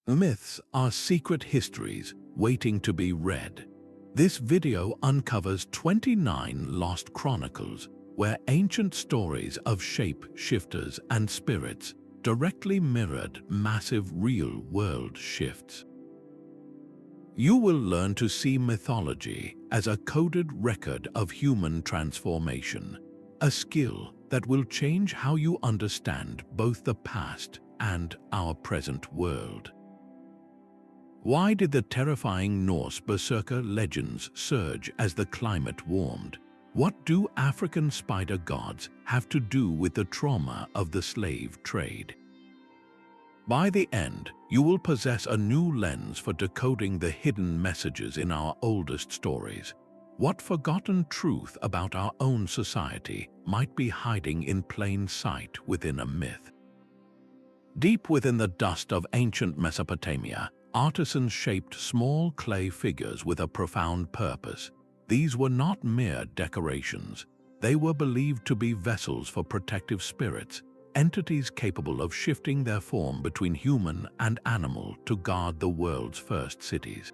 Myths are secret histories waiting to be read. This video uncovers 29 lost chronicles where ancient stories of shape-shifters and spirits directly mirrored massive real-world shifts. You will learn to see mythology as a coded record of human transformation, a skill that will change how you understand both the past and our present world. Why did the terrifying Norse Berserker legends surge as the climate warmed? What do African spider gods have to do with the trauma of the slave trade? By the end, you will possess a new lens for decoding the hidden messages in our oldest stories. What forgotten truth about our own society might be hiding in plain sight within a myth? Deep within the dust of ancient Mesopotamia, artisans shaped small clay figures with a profound purpose. These were not mere decorations. They were believed to be vessels for protective spirits, entities capable of shifting their form between human and animal to guard the world's first cities.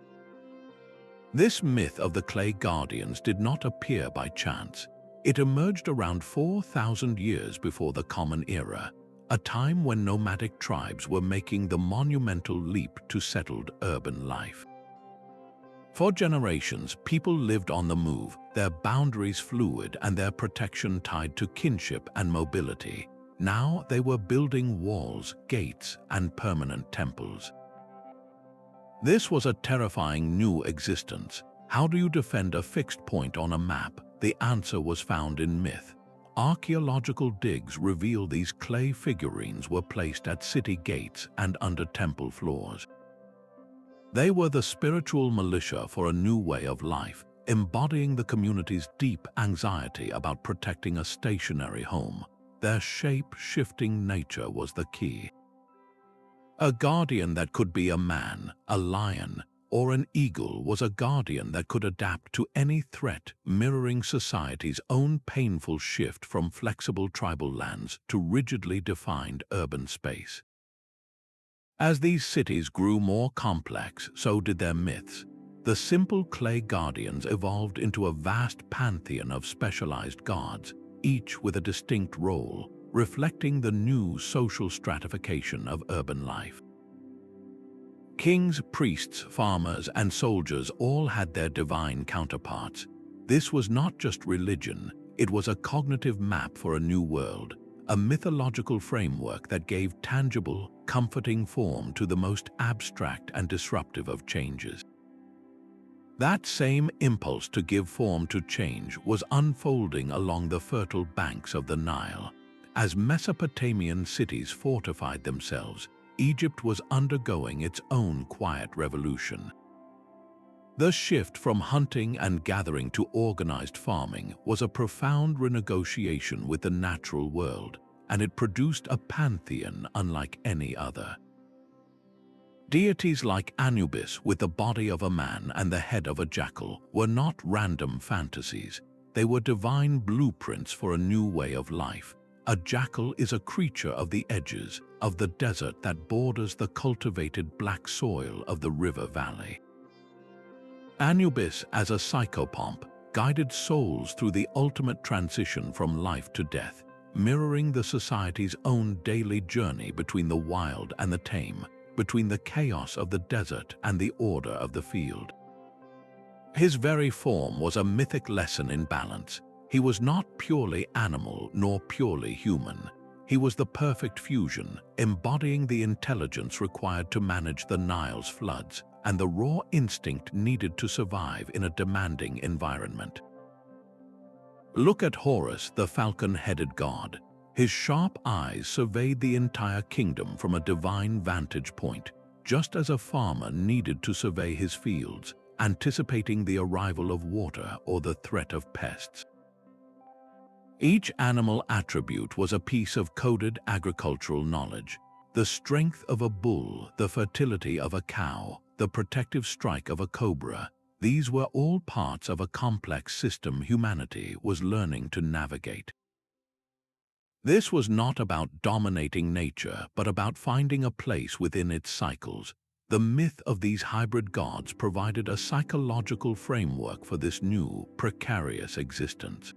This myth of the clay guardians did not appear by chance. It emerged around 4,000 years before the Common Era, a time when nomadic tribes were making the monumental leap to settled urban life. For generations, people lived on the move, their boundaries fluid and their protection tied to kinship and mobility. Now they were building walls, gates, and permanent temples. This was a terrifying new existence. How do you defend a fixed point on a map? The answer was found in myth. Archaeological digs reveal these clay figurines were placed at city gates and under temple floors. They were the spiritual militia for a new way of life, embodying the community's deep anxiety about protecting a stationary home. Their shape-shifting nature was the key. A guardian that could be a man, a lion, or an eagle was a guardian that could adapt to any threat, mirroring society's own painful shift from flexible tribal lands to rigidly defined urban space. As these cities grew more complex, so did their myths. The simple clay guardians evolved into a vast pantheon of specialized gods, each with a distinct role, reflecting the new social stratification of urban life. Kings, priests, farmers, and soldiers all had their divine counterparts. This was not just religion, it was a cognitive map for a new world, a mythological framework that gave tangible, comforting form to the most abstract and disruptive of changes. That same impulse to give form to change was unfolding along the fertile banks of the Nile. As Mesopotamian cities fortified themselves, Egypt was undergoing its own quiet revolution. The shift from hunting and gathering to organized farming was a profound renegotiation with the natural world, and it produced a pantheon unlike any other. Deities like Anubis with the body of a man and the head of a jackal were not random fantasies. They were divine blueprints for a new way of life. A jackal is a creature of the edges, of the desert that borders the cultivated black soil of the river valley. Anubis, as a psychopomp, guided souls through the ultimate transition from life to death, mirroring the society's own daily journey between the wild and the tame, between the chaos of the desert and the order of the field. His very form was a mythic lesson in balance. He was not purely animal nor purely human. He was the perfect fusion, embodying the intelligence required to manage the Nile's floods and the raw instinct needed to survive in a demanding environment. Look at Horus, the falcon-headed god. His sharp eyes surveyed the entire kingdom from a divine vantage point, just as a farmer needed to survey his fields, anticipating the arrival of water or the threat of pests. Each animal attribute was a piece of coded agricultural knowledge. The strength of a bull, the fertility of a cow, the protective strike of a cobra, these were all parts of a complex system humanity was learning to navigate. This was not about dominating nature, but about finding a place within its cycles. The myth of these hybrid gods provided a psychological framework for this new, precarious existence.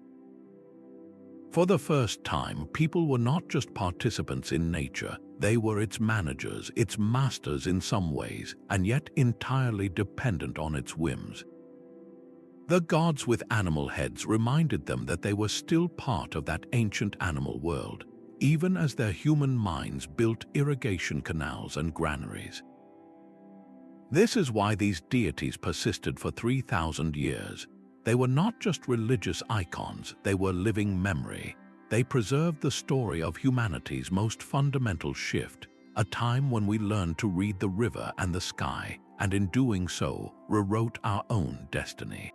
For the first time, people were not just participants in nature, they were its managers, its masters in some ways, and yet entirely dependent on its whims. The gods with animal heads reminded them that they were still part of that ancient animal world, even as their human minds built irrigation canals and granaries. This is why these deities persisted for 3,000 years. They were not just religious icons, they were living memory. They preserved the story of humanity's most fundamental shift, a time when we learned to read the river and the sky, and in doing so, rewrote our own destiny.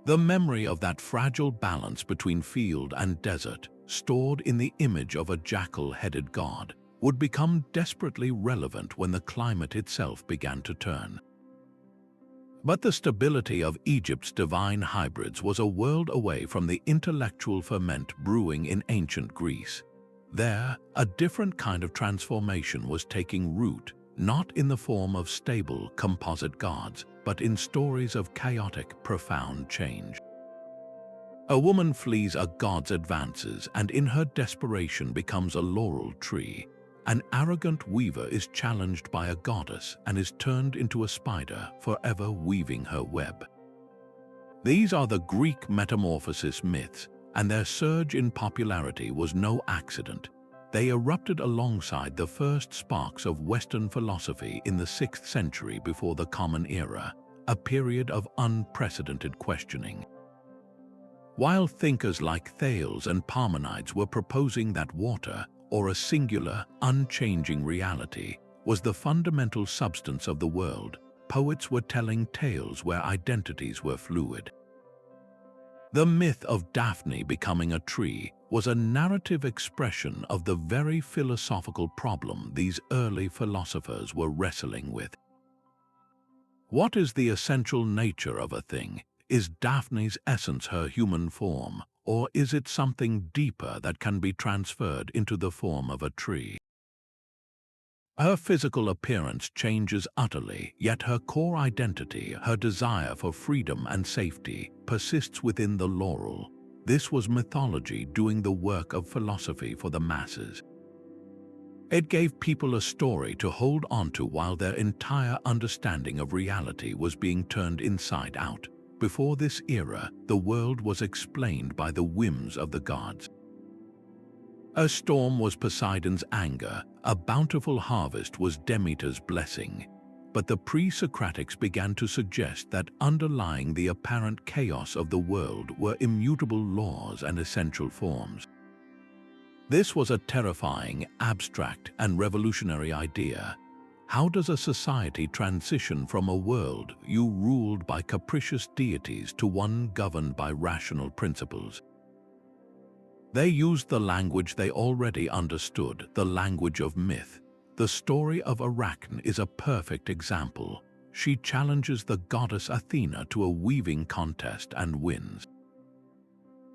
The memory of that fragile balance between field and desert, stored in the image of a jackal-headed god, would become desperately relevant when the climate itself began to turn. But the stability of Egypt's divine hybrids was a world away from the intellectual ferment brewing in ancient Greece. There, a different kind of transformation was taking root, not in the form of stable, composite gods, but in stories of chaotic, profound change. A woman flees a god's advances and in her desperation becomes a laurel tree. An arrogant weaver is challenged by a goddess and is turned into a spider, forever weaving her web. These are the Greek Metamorphosis myths, and their surge in popularity was no accident. They erupted alongside the first sparks of Western philosophy in the 6th century before the Common Era, a period of unprecedented questioning. While thinkers like Thales and Parmenides were proposing that water, or a singular, unchanging reality, was the fundamental substance of the world, poets were telling tales where identities were fluid. The myth of Daphne becoming a tree was a narrative expression of the very philosophical problem these early philosophers were wrestling with. What is the essential nature of a thing? Is Daphne's essence her human form, or is it something deeper that can be transferred into the form of a tree? Her physical appearance changes utterly, yet her core identity, her desire for freedom and safety, persists within the laurel. This was mythology doing the work of philosophy for the masses. It gave people a story to hold onto while their entire understanding of reality was being turned inside out. Before this era, the world was explained by the whims of the gods. A storm was Poseidon's anger, a bountiful harvest was Demeter's blessing. But the pre-Socratics began to suggest that underlying the apparent chaos of the world were immutable laws and essential forms. This was a terrifying, abstract, and revolutionary idea. How does a society transition from a world ruled by capricious deities to one governed by rational principles? They used the language they already understood, the language of myth. The story of Arachne is a perfect example. She challenges the goddess Athena to a weaving contest and wins.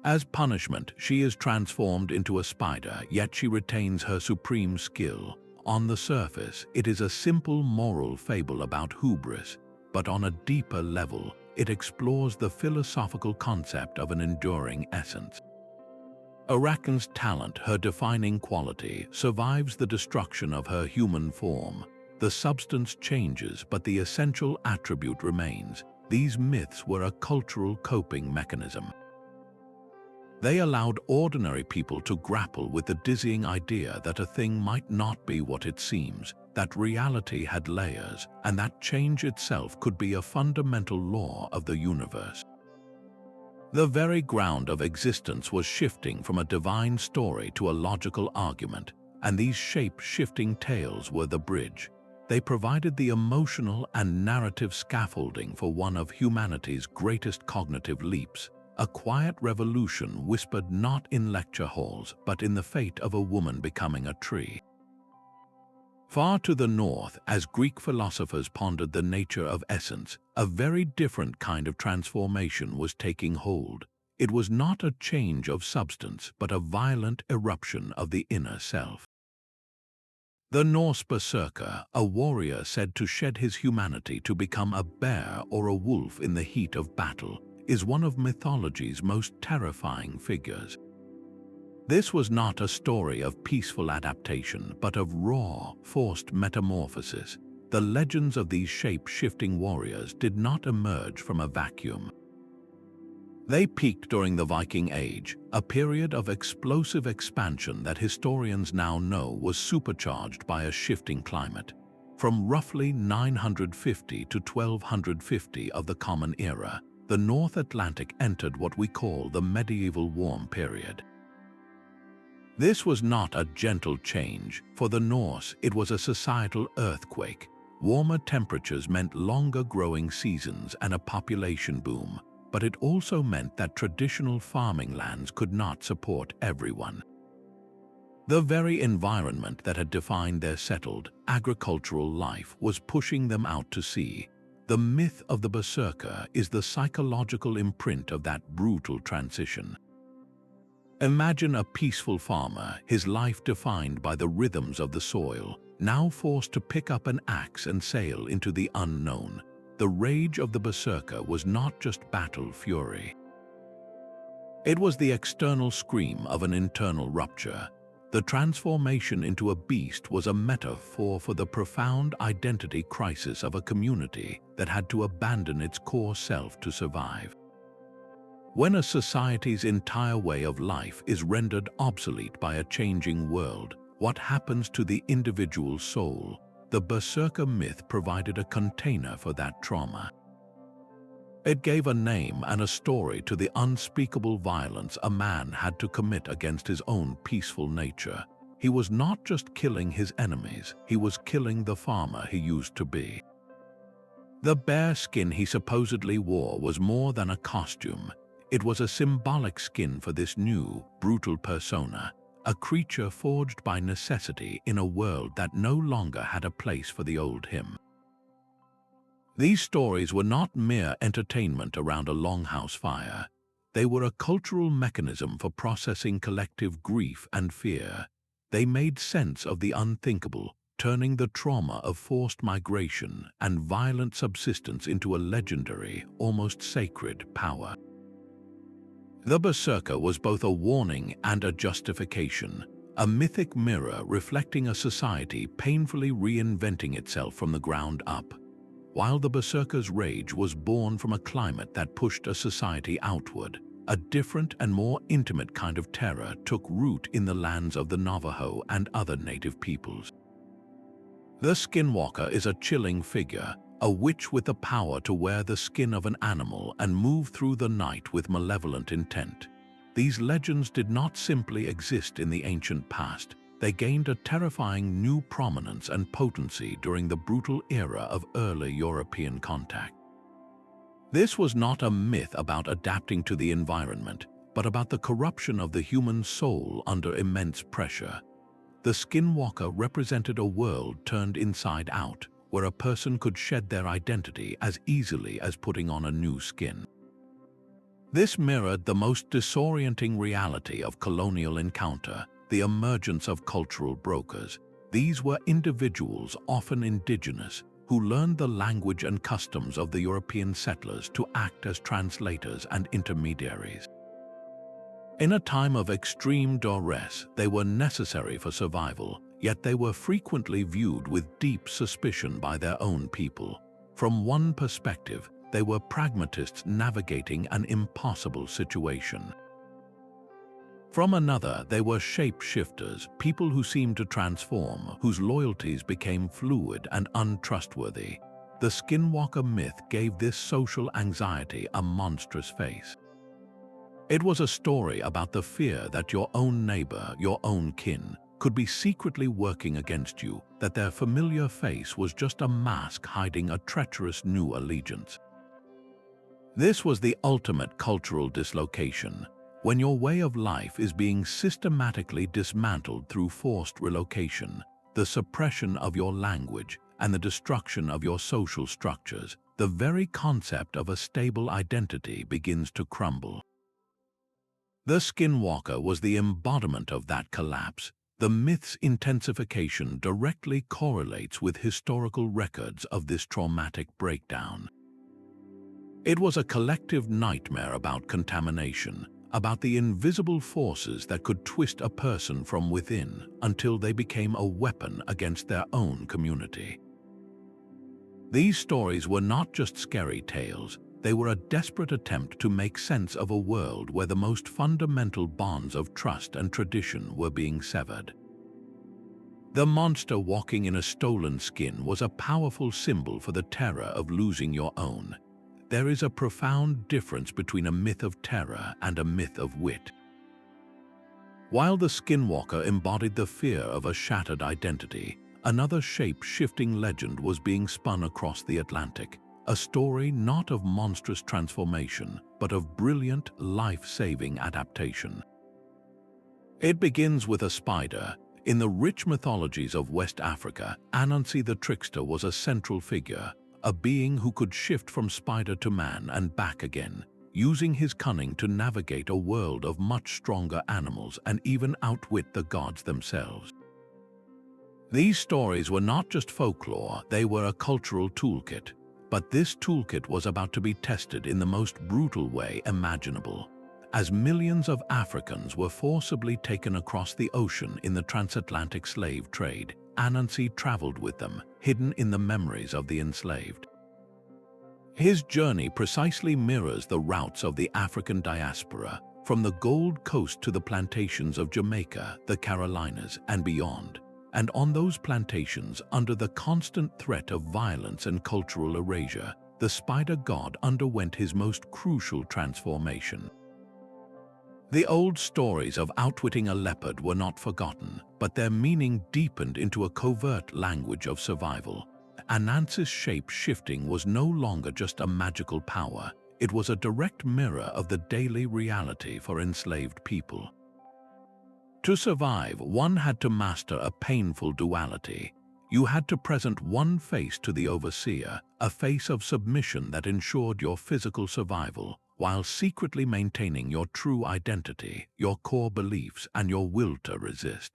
As punishment, she is transformed into a spider, yet she retains her supreme skill. On the surface, it is a simple moral fable about hubris, but on a deeper level, it explores the philosophical concept of an enduring essence. Arachne's talent, her defining quality, survives the destruction of her human form. The substance changes, but the essential attribute remains. These myths were a cultural coping mechanism. They allowed ordinary people to grapple with the dizzying idea that a thing might not be what it seems, that reality had layers, and that change itself could be a fundamental law of the universe. The very ground of existence was shifting from a divine story to a logical argument, and these shape-shifting tales were the bridge. They provided the emotional and narrative scaffolding for one of humanity's greatest cognitive leaps. A quiet revolution whispered not in lecture halls, but in the fate of a woman becoming a tree. Far to the north, as Greek philosophers pondered the nature of essence, a very different kind of transformation was taking hold. It was not a change of substance, but a violent eruption of the inner self. The Norse Berserker, a warrior said to shed his humanity to become a bear or a wolf in the heat of battle, is one of mythology's most terrifying figures. This was not a story of peaceful adaptation, but of raw, forced metamorphosis. The legends of these shape-shifting warriors did not emerge from a vacuum. They peaked during the Viking Age, a period of explosive expansion that historians now know was supercharged by a shifting climate. From roughly 950 to 1250 of the Common Era, the North Atlantic entered what we call the medieval warm period. This was not a gentle change. For the Norse, it was a societal earthquake. Warmer temperatures meant longer growing seasons and a population boom, but it also meant that traditional farming lands could not support everyone. The very environment that had defined their settled, agricultural life was pushing them out to sea. The myth of the Berserker is the psychological imprint of that brutal transition. Imagine a peaceful farmer, his life defined by the rhythms of the soil, now forced to pick up an axe and sail into the unknown. The rage of the Berserker was not just battle fury. It was the external scream of an internal rupture. The transformation into a beast was a metaphor for the profound identity crisis of a community that had to abandon its core self to survive. When a society's entire way of life is rendered obsolete by a changing world, what happens to the individual soul? The Berserker myth provided a container for that trauma. It gave a name and a story to the unspeakable violence a man had to commit against his own peaceful nature. He was not just killing his enemies, he was killing the farmer he used to be. The bear skin he supposedly wore was more than a costume. It was a symbolic skin for this new, brutal persona, a creature forged by necessity in a world that no longer had a place for the old him. These stories were not mere entertainment around a longhouse fire. They were a cultural mechanism for processing collective grief and fear. They made sense of the unthinkable, turning the trauma of forced migration and violent subsistence into a legendary, almost sacred power. The Berserker was both a warning and a justification, a mythic mirror reflecting a society painfully reinventing itself from the ground up. While the Berserker's rage was born from a climate that pushed a society outward, a different and more intimate kind of terror took root in the lands of the Navajo and other native peoples. The skinwalker is a chilling figure, a witch with the power to wear the skin of an animal and move through the night with malevolent intent. These legends did not simply exist in the ancient past. They gained a terrifying new prominence and potency during the brutal era of early European contact. This was not a myth about adapting to the environment, but about the corruption of the human soul under immense pressure. The skinwalker represented a world turned inside out, where a person could shed their identity as easily as putting on a new skin. This mirrored the most disorienting reality of colonial encounter, the emergence of cultural brokers. These were individuals, often indigenous, who learned the language and customs of the European settlers to act as translators and intermediaries. In a time of extreme duress, they were necessary for survival, yet they were frequently viewed with deep suspicion by their own people. From one perspective, they were pragmatists navigating an impossible situation. From another, they were shape-shifters, people who seemed to transform, whose loyalties became fluid and untrustworthy. The skinwalker myth gave this social anxiety a monstrous face. It was a story about the fear that your own neighbor, your own kin, could be secretly working against you, that their familiar face was just a mask hiding a treacherous new allegiance. This was the ultimate cultural dislocation, when your way of life is being systematically dismantled through forced relocation, the suppression of your language, and the destruction of your social structures. The very concept of a stable identity begins to crumble. The skinwalker was the embodiment of that collapse. The myth's intensification directly correlates with historical records of this traumatic breakdown. It was a collective nightmare about contamination, about the invisible forces that could twist a person from within until they became a weapon against their own community. These stories were not just scary tales, they were a desperate attempt to make sense of a world where the most fundamental bonds of trust and tradition were being severed. The monster walking in a stolen skin was a powerful symbol for the terror of losing your own. There is a profound difference between a myth of terror and a myth of wit. While the skinwalker embodied the fear of a shattered identity, another shape-shifting legend was being spun across the Atlantic, a story not of monstrous transformation, but of brilliant, life-saving adaptation. It begins with a spider. In the rich mythologies of West Africa, Anansi the Trickster was a central figure, a being who could shift from spider to man and back again, using his cunning to navigate a world of much stronger animals and even outwit the gods themselves. These stories were not just folklore, they were a cultural toolkit. But this toolkit was about to be tested in the most brutal way imaginable. As millions of Africans were forcibly taken across the ocean in the transatlantic slave trade, Anansi traveled with them, hidden in the memories of the enslaved. His journey precisely mirrors the routes of the African diaspora, from the Gold Coast to the plantations of Jamaica, the Carolinas, and beyond. And on those plantations, under the constant threat of violence and cultural erasure, the spider god underwent his most crucial transformation. The old stories of outwitting a leopard were not forgotten, but their meaning deepened into a covert language of survival. Anansi's shape-shifting was no longer just a magical power, it was a direct mirror of the daily reality for enslaved people. To survive, one had to master a painful duality. You had to present one face to the overseer, a face of submission that ensured your physical survival, while secretly maintaining your true identity, your core beliefs, and your will to resist.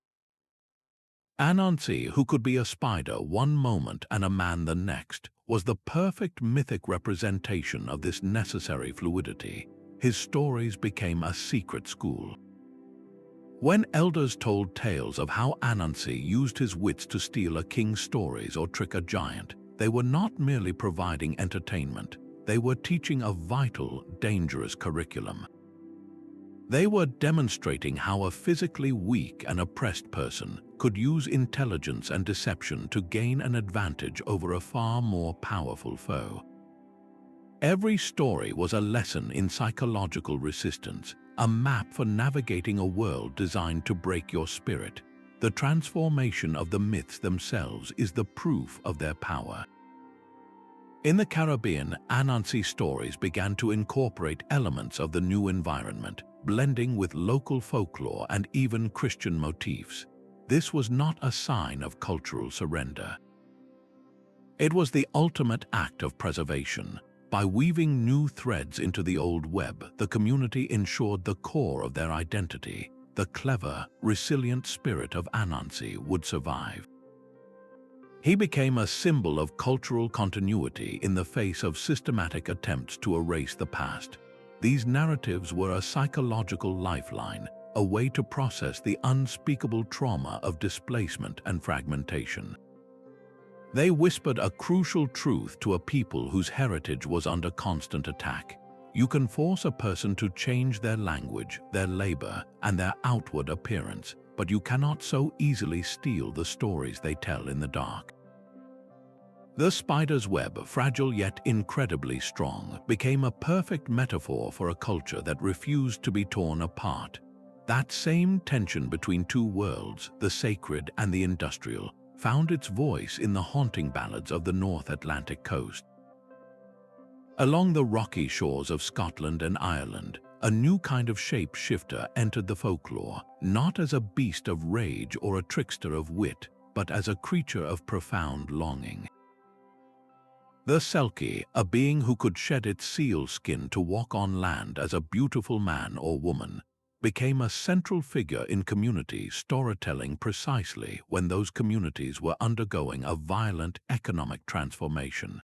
Anansi, who could be a spider one moment and a man the next, was the perfect mythic representation of this necessary fluidity. His stories became a secret school. When elders told tales of how Anansi used his wits to steal a king's stories or trick a giant, they were not merely providing entertainment, they were teaching a vital, dangerous curriculum. They were demonstrating how a physically weak and oppressed person could use intelligence and deception to gain an advantage over a far more powerful foe. Every story was a lesson in psychological resistance, a map for navigating a world designed to break your spirit. The transformation of the myths themselves is the proof of their power. In the Caribbean, Anansi stories began to incorporate elements of the new environment, blending with local folklore and even Christian motifs. This was not a sign of cultural surrender. It was the ultimate act of preservation. By weaving new threads into the old web, the community ensured the core of their identity. The clever, resilient spirit of Anansi would survive. He became a symbol of cultural continuity in the face of systematic attempts to erase the past. These narratives were a psychological lifeline, a way to process the unspeakable trauma of displacement and fragmentation. They whispered a crucial truth to a people whose heritage was under constant attack. You can force a person to change their language, their labor, and their outward appearance, but you cannot so easily steal the stories they tell in the dark. The spider's web, fragile yet incredibly strong, became a perfect metaphor for a culture that refused to be torn apart. That same tension between two worlds, the sacred and the industrial, found its voice in the haunting ballads of the North Atlantic coast. Along the rocky shores of Scotland and Ireland, a new kind of shape-shifter entered the folklore, not as a beast of rage or a trickster of wit, but as a creature of profound longing. The Selkie, a being who could shed its seal skin to walk on land as a beautiful man or woman, became a central figure in community storytelling precisely when those communities were undergoing a violent economic transformation.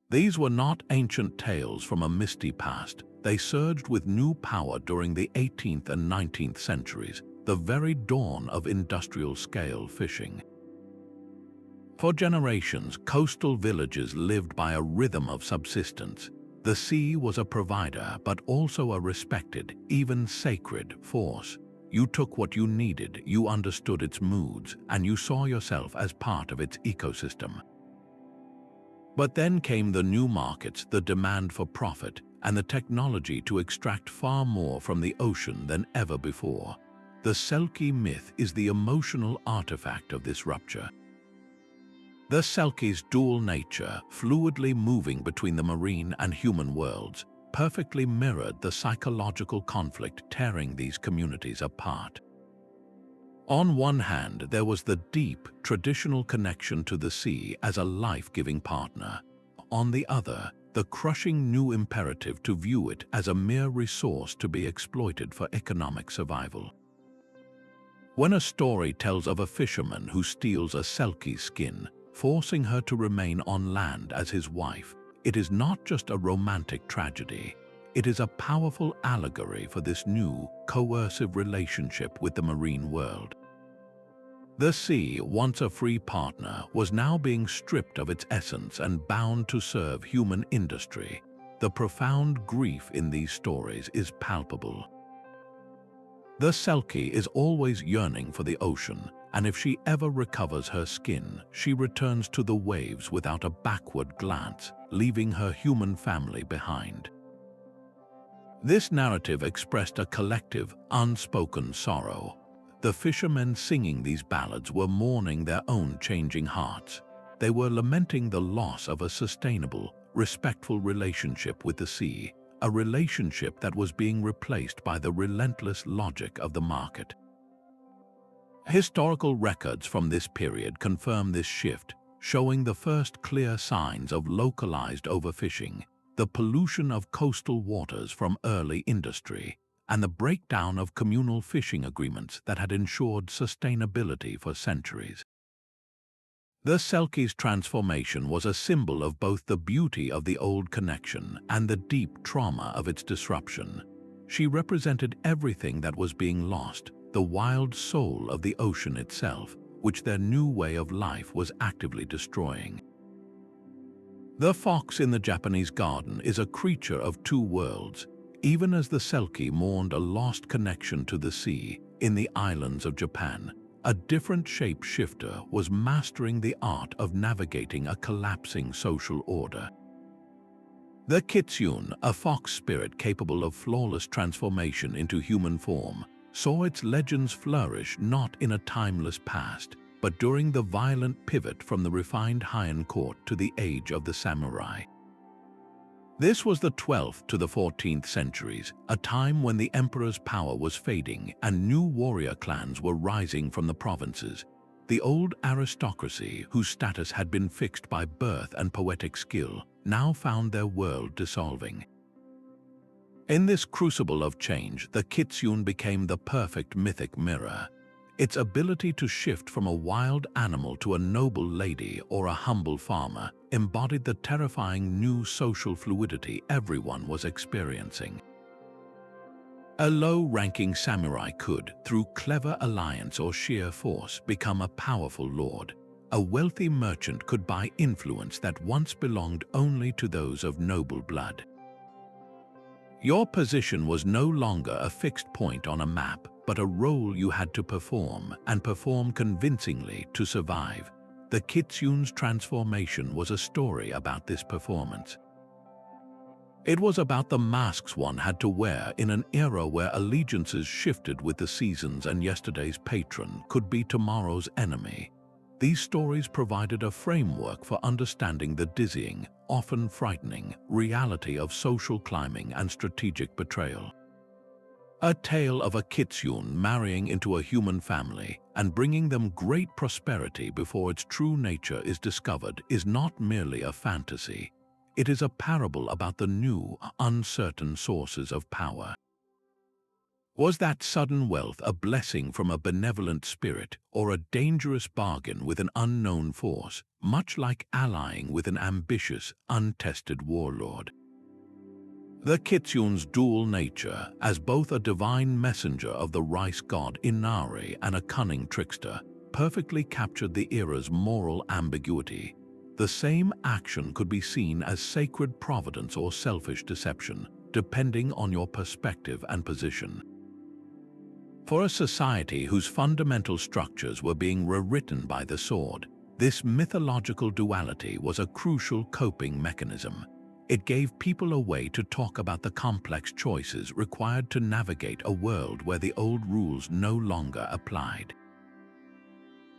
These were not ancient tales from a misty past. They surged with new power during the 18th and 19th centuries, the very dawn of industrial-scale fishing. For generations, coastal villages lived by a rhythm of subsistence. The sea was a provider, but also a respected, even sacred force. You took what you needed, you understood its moods, and you saw yourself as part of its ecosystem. But then came the new markets, the demand for profit, and the technology to extract far more from the ocean than ever before. The Selkie myth is the emotional artifact of this rupture. The Selkie's dual nature, fluidly moving between the marine and human worlds, perfectly mirrored the psychological conflict tearing these communities apart. On one hand, there was the deep, traditional connection to the sea as a life-giving partner. On the other, the crushing new imperative to view it as a mere resource to be exploited for economic survival. When a story tells of a fisherman who steals a Selkie skin, forcing her to remain on land as his wife, it is not just a romantic tragedy. It is a powerful allegory for this new, coercive relationship with the marine world. The sea, once a free partner, was now being stripped of its essence and bound to serve human industry. The profound grief in these stories is palpable. The Selkie is always yearning for the ocean, and if she ever recovers her skin, she returns to the waves without a backward glance, leaving her human family behind. This narrative expressed a collective, unspoken sorrow. The fishermen singing these ballads were mourning their own changing hearts. They were lamenting the loss of a sustainable, respectful relationship with the sea, a relationship that was being replaced by the relentless logic of the market. Historical records from this period confirm this shift, showing the first clear signs of localized overfishing, the pollution of coastal waters from early industry, and the breakdown of communal fishing agreements that had ensured sustainability for centuries. The Selkie's transformation was a symbol of both the beauty of the old connection and the deep trauma of its disruption. She represented everything that was being lost, the wild soul of the ocean itself, which their new way of life was actively destroying. The fox in the Japanese garden is a creature of two worlds. Even as the Selkie mourned a lost connection to the sea, in the islands of Japan, a different shape-shifter was mastering the art of navigating a collapsing social order. The Kitsune, a fox spirit capable of flawless transformation into human form, saw its legends flourish not in a timeless past, but during the violent pivot from the refined Heian court to the age of the samurai. This was the 12th to the 14th centuries, a time when the emperor's power was fading and new warrior clans were rising from the provinces. The old aristocracy, whose status had been fixed by birth and poetic skill, now found their world dissolving. In this crucible of change, the Kitsune became the perfect mythic mirror. Its ability to shift from a wild animal to a noble lady or a humble farmer embodied the terrifying new social fluidity everyone was experiencing. A low-ranking samurai could, through clever alliance or sheer force, become a powerful lord. A wealthy merchant could buy influence that once belonged only to those of noble blood. Your position was no longer a fixed point on a map, but a role you had to perform, and perform convincingly to survive. The Kitsune's transformation was a story about this performance. It was about the masks one had to wear in an era where allegiances shifted with the seasons and yesterday's patron could be tomorrow's enemy. These stories provided a framework for understanding the dizzying, often frightening, reality of social climbing and strategic betrayal. A tale of a Kitsune marrying into a human family and bringing them great prosperity before its true nature is discovered is not merely a fantasy. It is a parable about the new, uncertain sources of power. Was that sudden wealth a blessing from a benevolent spirit or a dangerous bargain with an unknown force, much like allying with an ambitious, untested warlord? The Kitsune's dual nature, as both a divine messenger of the rice god Inari and a cunning trickster, perfectly captured the era's moral ambiguity. The same action could be seen as sacred providence or selfish deception, depending on your perspective and position. For a society whose fundamental structures were being rewritten by the sword, this mythological duality was a crucial coping mechanism. It gave people a way to talk about the complex choices required to navigate a world where the old rules no longer applied.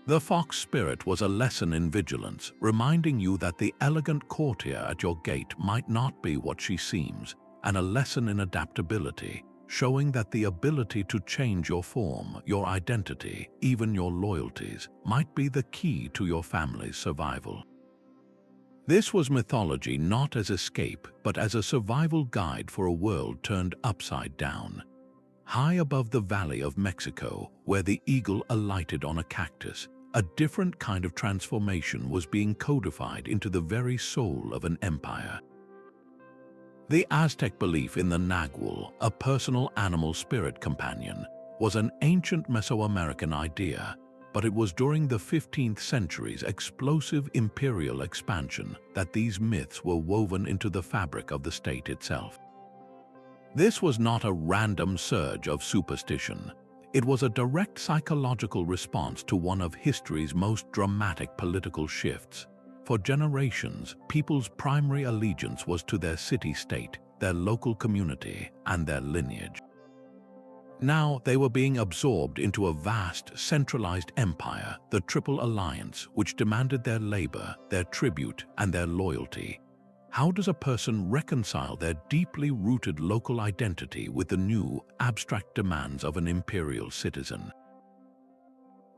The fox spirit was a lesson in vigilance, reminding you that the elegant courtier at your gate might not be what she seems, and a lesson in adaptability, showing that the ability to change your form, your identity, even your loyalties, might be the key to your family's survival. This was mythology not as escape, but as a survival guide for a world turned upside down. High above the Valley of Mexico, where the eagle alighted on a cactus, a different kind of transformation was being codified into the very soul of an empire. The Aztec belief in the Nagual, a personal animal spirit companion, was an ancient Mesoamerican idea, but it was during the 15th century's explosive imperial expansion that these myths were woven into the fabric of the state itself. This was not a random surge of superstition. It was a direct psychological response to one of history's most dramatic political shifts. For generations, people's primary allegiance was to their city-state, their local community, and their lineage. Now they were being absorbed into a vast, centralized empire, the Triple Alliance, which demanded their labor, their tribute, and their loyalty. How does a person reconcile their deeply rooted local identity with the new, abstract demands of an imperial citizen?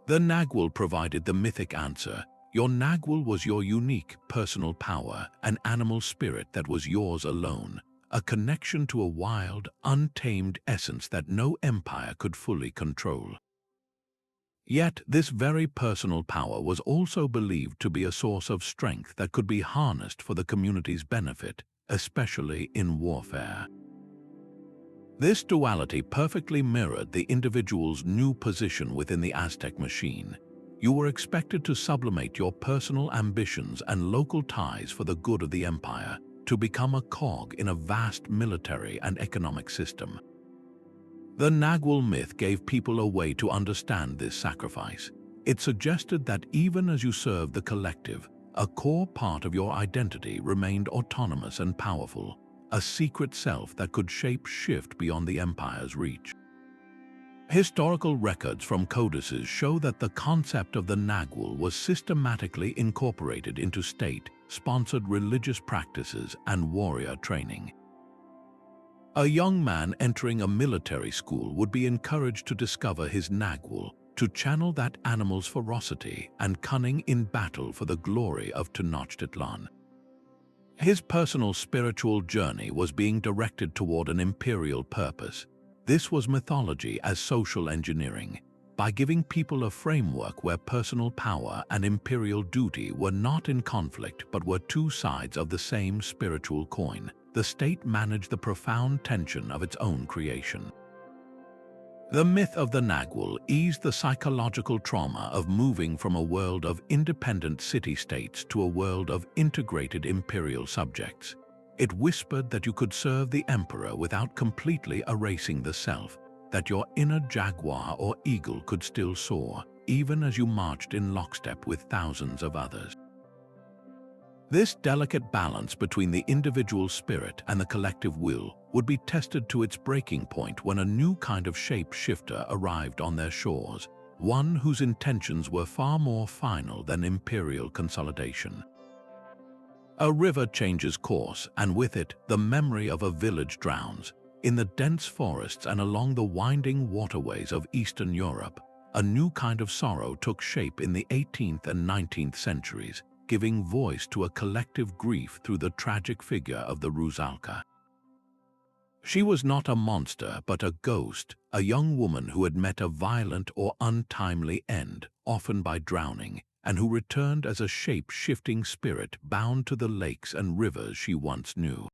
The Nagual provided the mythic answer. Your Nagual was your unique, personal power, an animal spirit that was yours alone, a connection to a wild, untamed essence that no empire could fully control. Yet this very personal power was also believed to be a source of strength that could be harnessed for the community's benefit, especially in warfare. This duality perfectly mirrored the individual's new position within the Aztec machine. You were expected to sublimate your personal ambitions and local ties for the good of the empire, to become a cog in a vast military and economic system. The Nagual myth gave people a way to understand this sacrifice. It suggested that even as you served the collective, a core part of your identity remained autonomous and powerful, a secret self that could shape-shift beyond the empire's reach. Historical records from codices show that the concept of the Nagual was systematically incorporated into state-sponsored religious practices and warrior training. A young man entering a military school would be encouraged to discover his Nagual, to channel that animal's ferocity and cunning in battle for the glory of Tenochtitlan. His personal spiritual journey was being directed toward an imperial purpose. This was mythology as social engineering. By giving people a framework where personal power and imperial duty were not in conflict but were two sides of the same spiritual coin, the state managed the profound tension of its own creation. The myth of the Nagual eased the psychological trauma of moving from a world of independent city-states to a world of integrated imperial subjects. It whispered that you could serve the emperor without completely erasing the self, that your inner jaguar or eagle could still soar, even as you marched in lockstep with thousands of others. This delicate balance between the individual spirit and the collective will would be tested to its breaking point when a new kind of shape-shifter arrived on their shores, one whose intentions were far more final than imperial consolidation. A river changes course, and with it, the memory of a village drowns. In the dense forests and along the winding waterways of Eastern Europe, a new kind of sorrow took shape in the 18th and 19th centuries, giving voice to a collective grief through the tragic figure of the Rusalka. She was not a monster but a ghost, a young woman who had met a violent or untimely end, often by drowning, and who returned as a shape-shifting spirit bound to the lakes and rivers she once knew.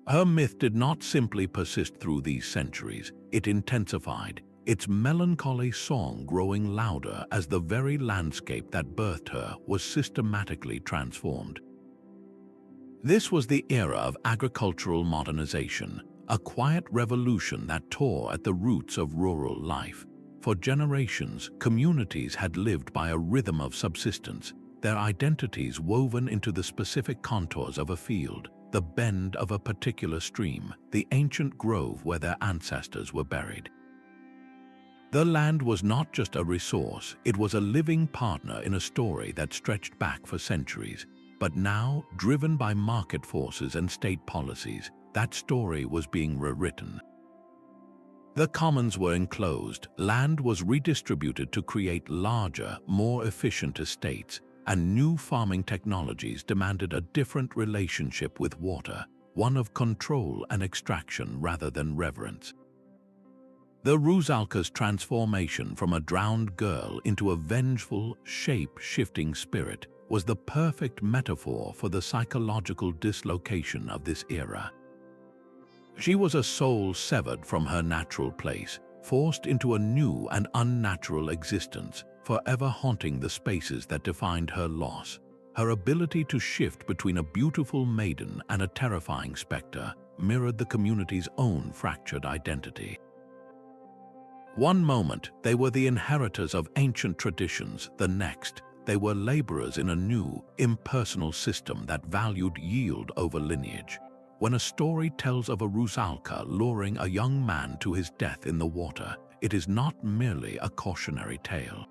Her myth did not simply persist through these centuries, it intensified, its melancholy song growing louder as the very landscape that birthed her was systematically transformed. This was the era of agricultural modernization, a quiet revolution that tore at the roots of rural life. For generations, communities had lived by a rhythm of subsistence, their identities woven into the specific contours of a field, the bend of a particular stream, the ancient grove where their ancestors were buried. The land was not just a resource, it was a living partner in a story that stretched back for centuries. But now, driven by market forces and state policies, that story was being rewritten. The commons were enclosed, land was redistributed to create larger, more efficient estates, and new farming technologies demanded a different relationship with water, one of control and extraction rather than reverence. The Rusalka's transformation from a drowned girl into a vengeful, shape-shifting spirit was the perfect metaphor for the psychological dislocation of this era. She was a soul severed from her natural place, forced into a new and unnatural existence, forever haunting the spaces that defined her loss. Her ability to shift between a beautiful maiden and a terrifying specter mirrored the community's own fractured identity. One moment, they were the inheritors of ancient traditions, the next, they were laborers in a new, impersonal system that valued yield over lineage. When a story tells of a Rusalka luring a young man to his death in the water, it is not merely a cautionary tale.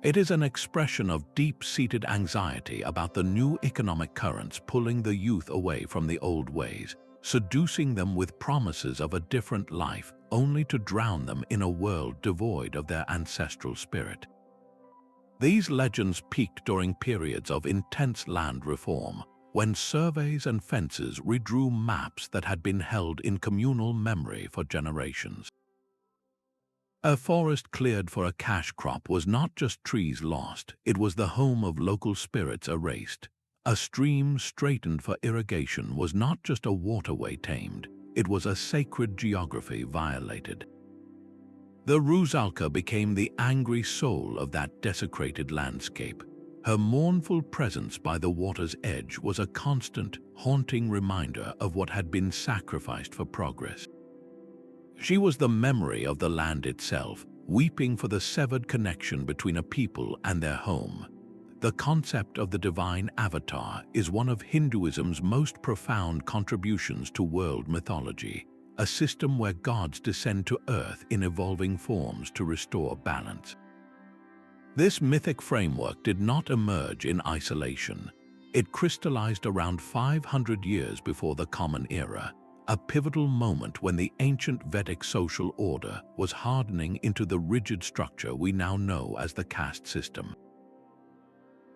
It is an expression of deep-seated anxiety about the new economic currents pulling the youth away from the old ways, seducing them with promises of a different life, only to drown them in a world devoid of their ancestral spirit. These legends peaked during periods of intense land reform, when surveys and fences redrew maps that had been held in communal memory for generations. A forest cleared for a cash crop was not just trees lost, it was the home of local spirits erased. A stream straightened for irrigation was not just a waterway tamed, it was a sacred geography violated. The Rusalka became the angry soul of that desecrated landscape. Her mournful presence by the water's edge was a constant, haunting reminder of what had been sacrificed for progress. She was the memory of the land itself, weeping for the severed connection between a people and their home. The concept of the divine avatar is one of Hinduism's most profound contributions to world mythology, a system where gods descend to earth in evolving forms to restore balance. This mythic framework did not emerge in isolation. It crystallized around 500 years before the Common Era, a pivotal moment when the ancient Vedic social order was hardening into the rigid structure we now know as the caste system.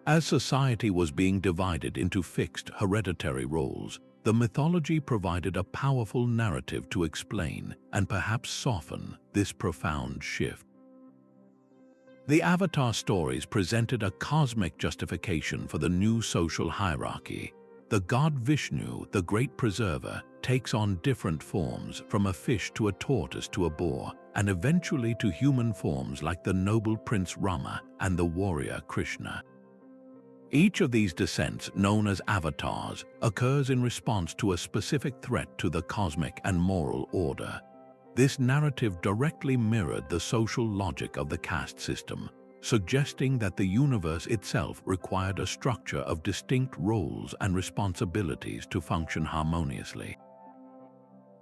As society was being divided into fixed hereditary roles, the mythology provided a powerful narrative to explain and perhaps soften this profound shift. The Avatar stories presented a cosmic justification for the new social hierarchy. The god Vishnu, the great preserver, takes on different forms, from a fish to a tortoise to a boar, and eventually to human forms like the noble Prince Rama and the warrior Krishna. Each of these descents, known as avatars, occurs in response to a specific threat to the cosmic and moral order. This narrative directly mirrored the social logic of the caste system, suggesting that the universe itself required a structure of distinct roles and responsibilities to function harmoniously.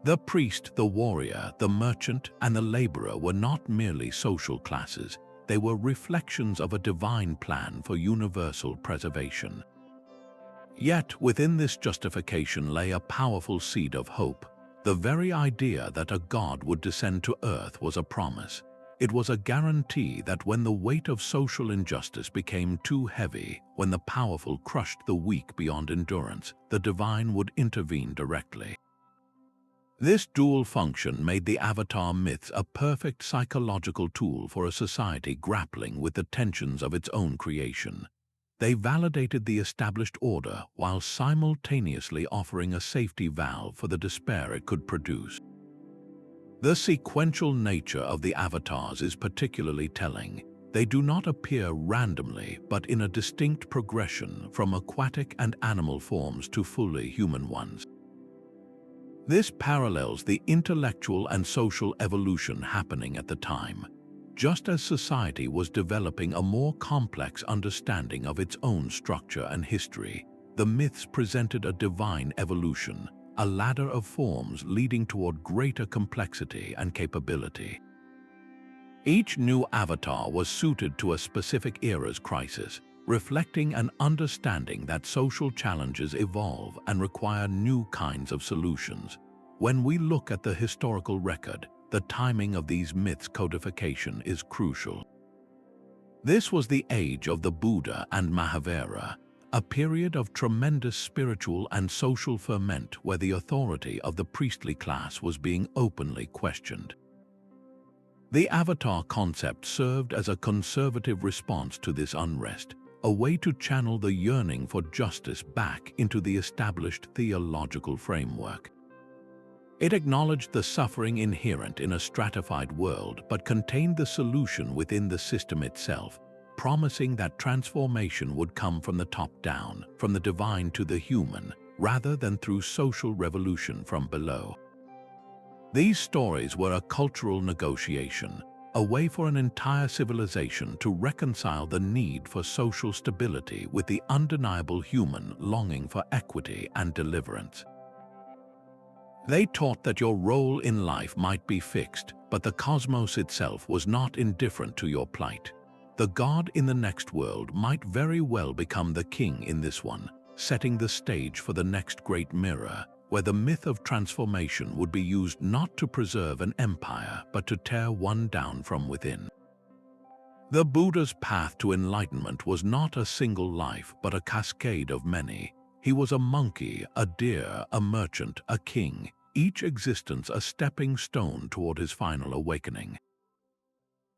The priest, the warrior, the merchant, and the laborer were not merely social classes, they were reflections of a divine plan for universal preservation. Yet, within this justification lay a powerful seed of hope. The very idea that a god would descend to earth was a promise. It was a guarantee that when the weight of social injustice became too heavy, when the powerful crushed the weak beyond endurance, the divine would intervene directly. This dual function made the avatar myths a perfect psychological tool for a society grappling with the tensions of its own creation. They validated the established order while simultaneously offering a safety valve for the despair it could produce. The sequential nature of the avatars is particularly telling. They do not appear randomly, but in a distinct progression from aquatic and animal forms to fully human ones. This parallels the intellectual and social evolution happening at the time. Just as society was developing a more complex understanding of its own structure and history, the myths presented a divine evolution, a ladder of forms leading toward greater complexity and capability. Each new avatar was suited to a specific era's crisis, reflecting an understanding that social challenges evolve and require new kinds of solutions. When we look at the historical record, the timing of these myths' codification is crucial. This was the age of the Buddha and Mahavira, a period of tremendous spiritual and social ferment where the authority of the priestly class was being openly questioned. The avatar concept served as a conservative response to this unrest, a way to channel the yearning for justice back into the established theological framework. It acknowledged the suffering inherent in a stratified world but contained the solution within the system itself, promising that transformation would come from the top down, from the divine to the human, rather than through social revolution from below. These stories were a cultural negotiation, a way for an entire civilization to reconcile the need for social stability with the undeniable human longing for equity and deliverance. They taught that your role in life might be fixed, but the cosmos itself was not indifferent to your plight. The god in the next world might very well become the king in this one, setting the stage for the next great mirror, where the myth of transformation would be used not to preserve an empire, but to tear one down from within. The Buddha's path to enlightenment was not a single life, but a cascade of many. He was a monkey, a deer, a merchant, a king, each existence a stepping stone toward his final awakening.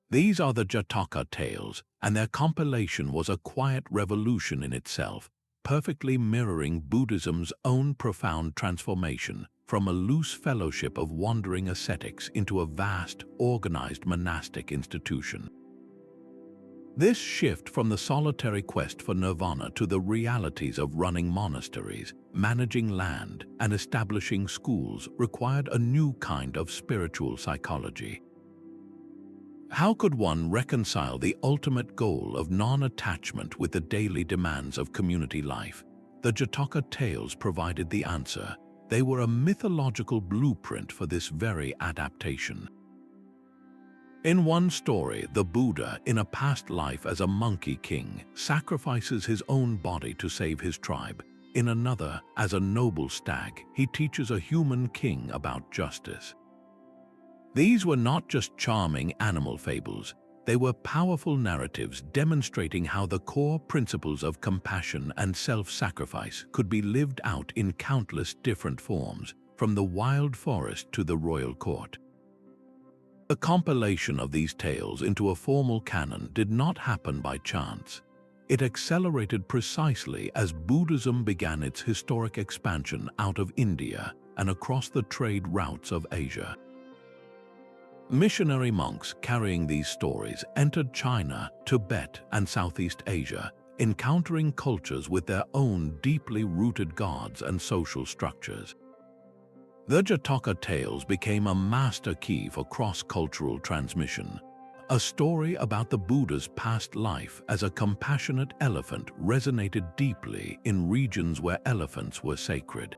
These are the Jataka tales, and their compilation was a quiet revolution in itself, perfectly mirroring Buddhism's own profound transformation from a loose fellowship of wandering ascetics into a vast, organized monastic institution. This shift from the solitary quest for nirvana to the realities of running monasteries, managing land, and establishing schools required a new kind of spiritual psychology. How could one reconcile the ultimate goal of non-attachment with the daily demands of community life? The Jataka tales provided the answer. They were a mythological blueprint for this very adaptation. In one story, the Buddha, in a past life as a monkey king, sacrifices his own body to save his tribe. In another, as a noble stag, he teaches a human king about justice. These were not just charming animal fables, they were powerful narratives demonstrating how the core principles of compassion and self-sacrifice could be lived out in countless different forms, from the wild forest to the royal court. The compilation of these tales into a formal canon did not happen by chance. It accelerated precisely as Buddhism began its historic expansion out of India and across the trade routes of Asia. Missionary monks carrying these stories entered China, Tibet, and Southeast Asia, encountering cultures with their own deeply rooted gods and social structures. The Jataka tales became a master key for cross-cultural transmission. A story about the Buddha's past life as a compassionate elephant resonated deeply in regions where elephants were sacred.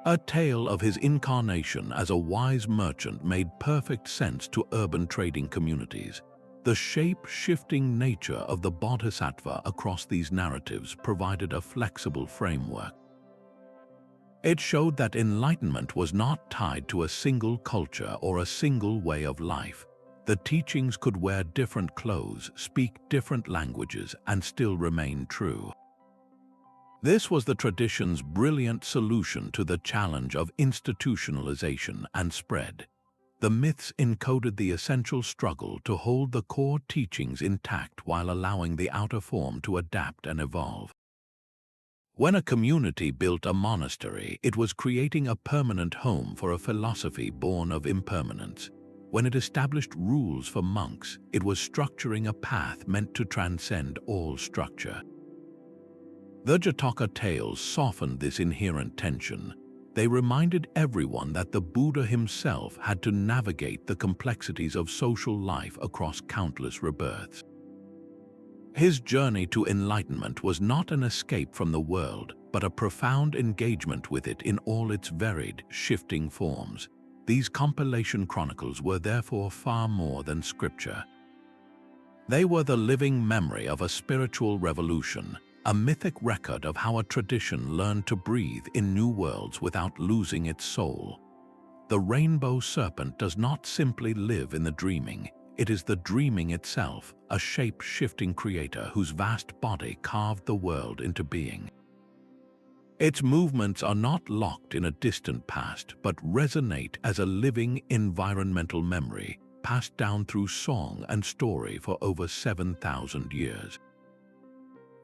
A tale of his incarnation as a wise merchant made perfect sense to urban trading communities. The shape-shifting nature of the bodhisattva across these narratives provided a flexible framework. It showed that enlightenment was not tied to a single culture or a single way of life. The teachings could wear different clothes, speak different languages, and still remain true. This was the tradition's brilliant solution to the challenge of institutionalization and spread. The myths encoded the essential struggle to hold the core teachings intact while allowing the outer form to adapt and evolve. When a community built a monastery, it was creating a permanent home for a philosophy born of impermanence. When it established rules for monks, it was structuring a path meant to transcend all structure. The Jataka tales softened this inherent tension. They reminded everyone that the Buddha himself had to navigate the complexities of social life across countless rebirths. His journey to enlightenment was not an escape from the world, but a profound engagement with it in all its varied, shifting forms. These compilation chronicles were therefore far more than scripture. They were the living memory of a spiritual revolution, a mythic record of how a tradition learned to breathe in new worlds without losing its soul. The rainbow serpent does not simply live in the dreaming. It is the dreaming itself, a shape-shifting creator whose vast body carved the world into being. Its movements are not locked in a distant past, but resonate as a living environmental memory, passed down through song and story for over 7,000 years.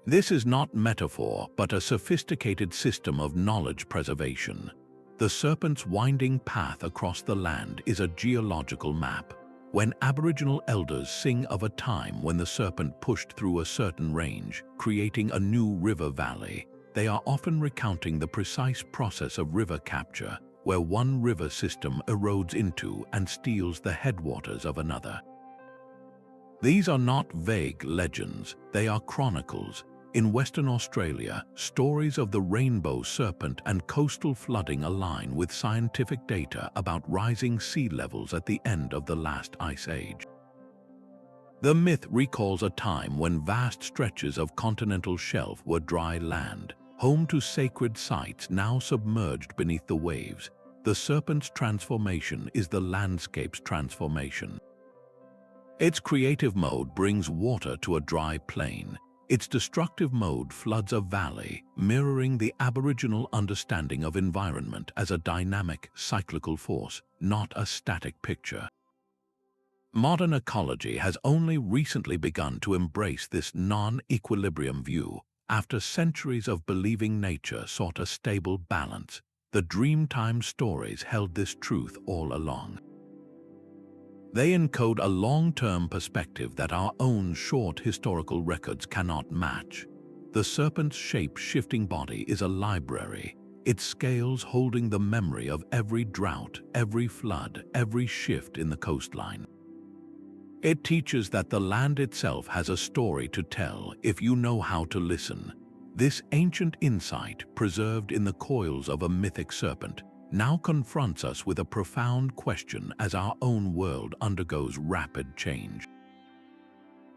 This is not metaphor, but a sophisticated system of knowledge preservation. The serpent's winding path across the land is a geological map. When Aboriginal elders sing of a time when the serpent pushed through a certain range, creating a new river valley, they are often recounting the precise process of river capture, where one river system erodes into and steals the headwaters of another. These are not vague legends, they are chronicles. In Western Australia, stories of the rainbow serpent and coastal flooding align with scientific data about rising sea levels at the end of the last ice age. The myth recalls a time when vast stretches of continental shelf were dry land, home to sacred sites now submerged beneath the waves. The serpent's transformation is the landscape's transformation. Its creative mode brings water to a dry plain. Its destructive mode floods a valley, mirroring the Aboriginal understanding of environment as a dynamic, cyclical force, not a static picture. Modern ecology has only recently begun to embrace this non-equilibrium view. After centuries of believing nature sought a stable balance, the Dreamtime stories held this truth all along. They encode a long-term perspective that our own short historical records cannot match. The serpent's shape-shifting body is a library, its scales holding the memory of every drought, every flood, every shift in the coastline. It teaches that the land itself has a story to tell if you know how to listen. This ancient insight, preserved in the coils of a mythic serpent, now confronts us with a profound question as our own world undergoes rapid change.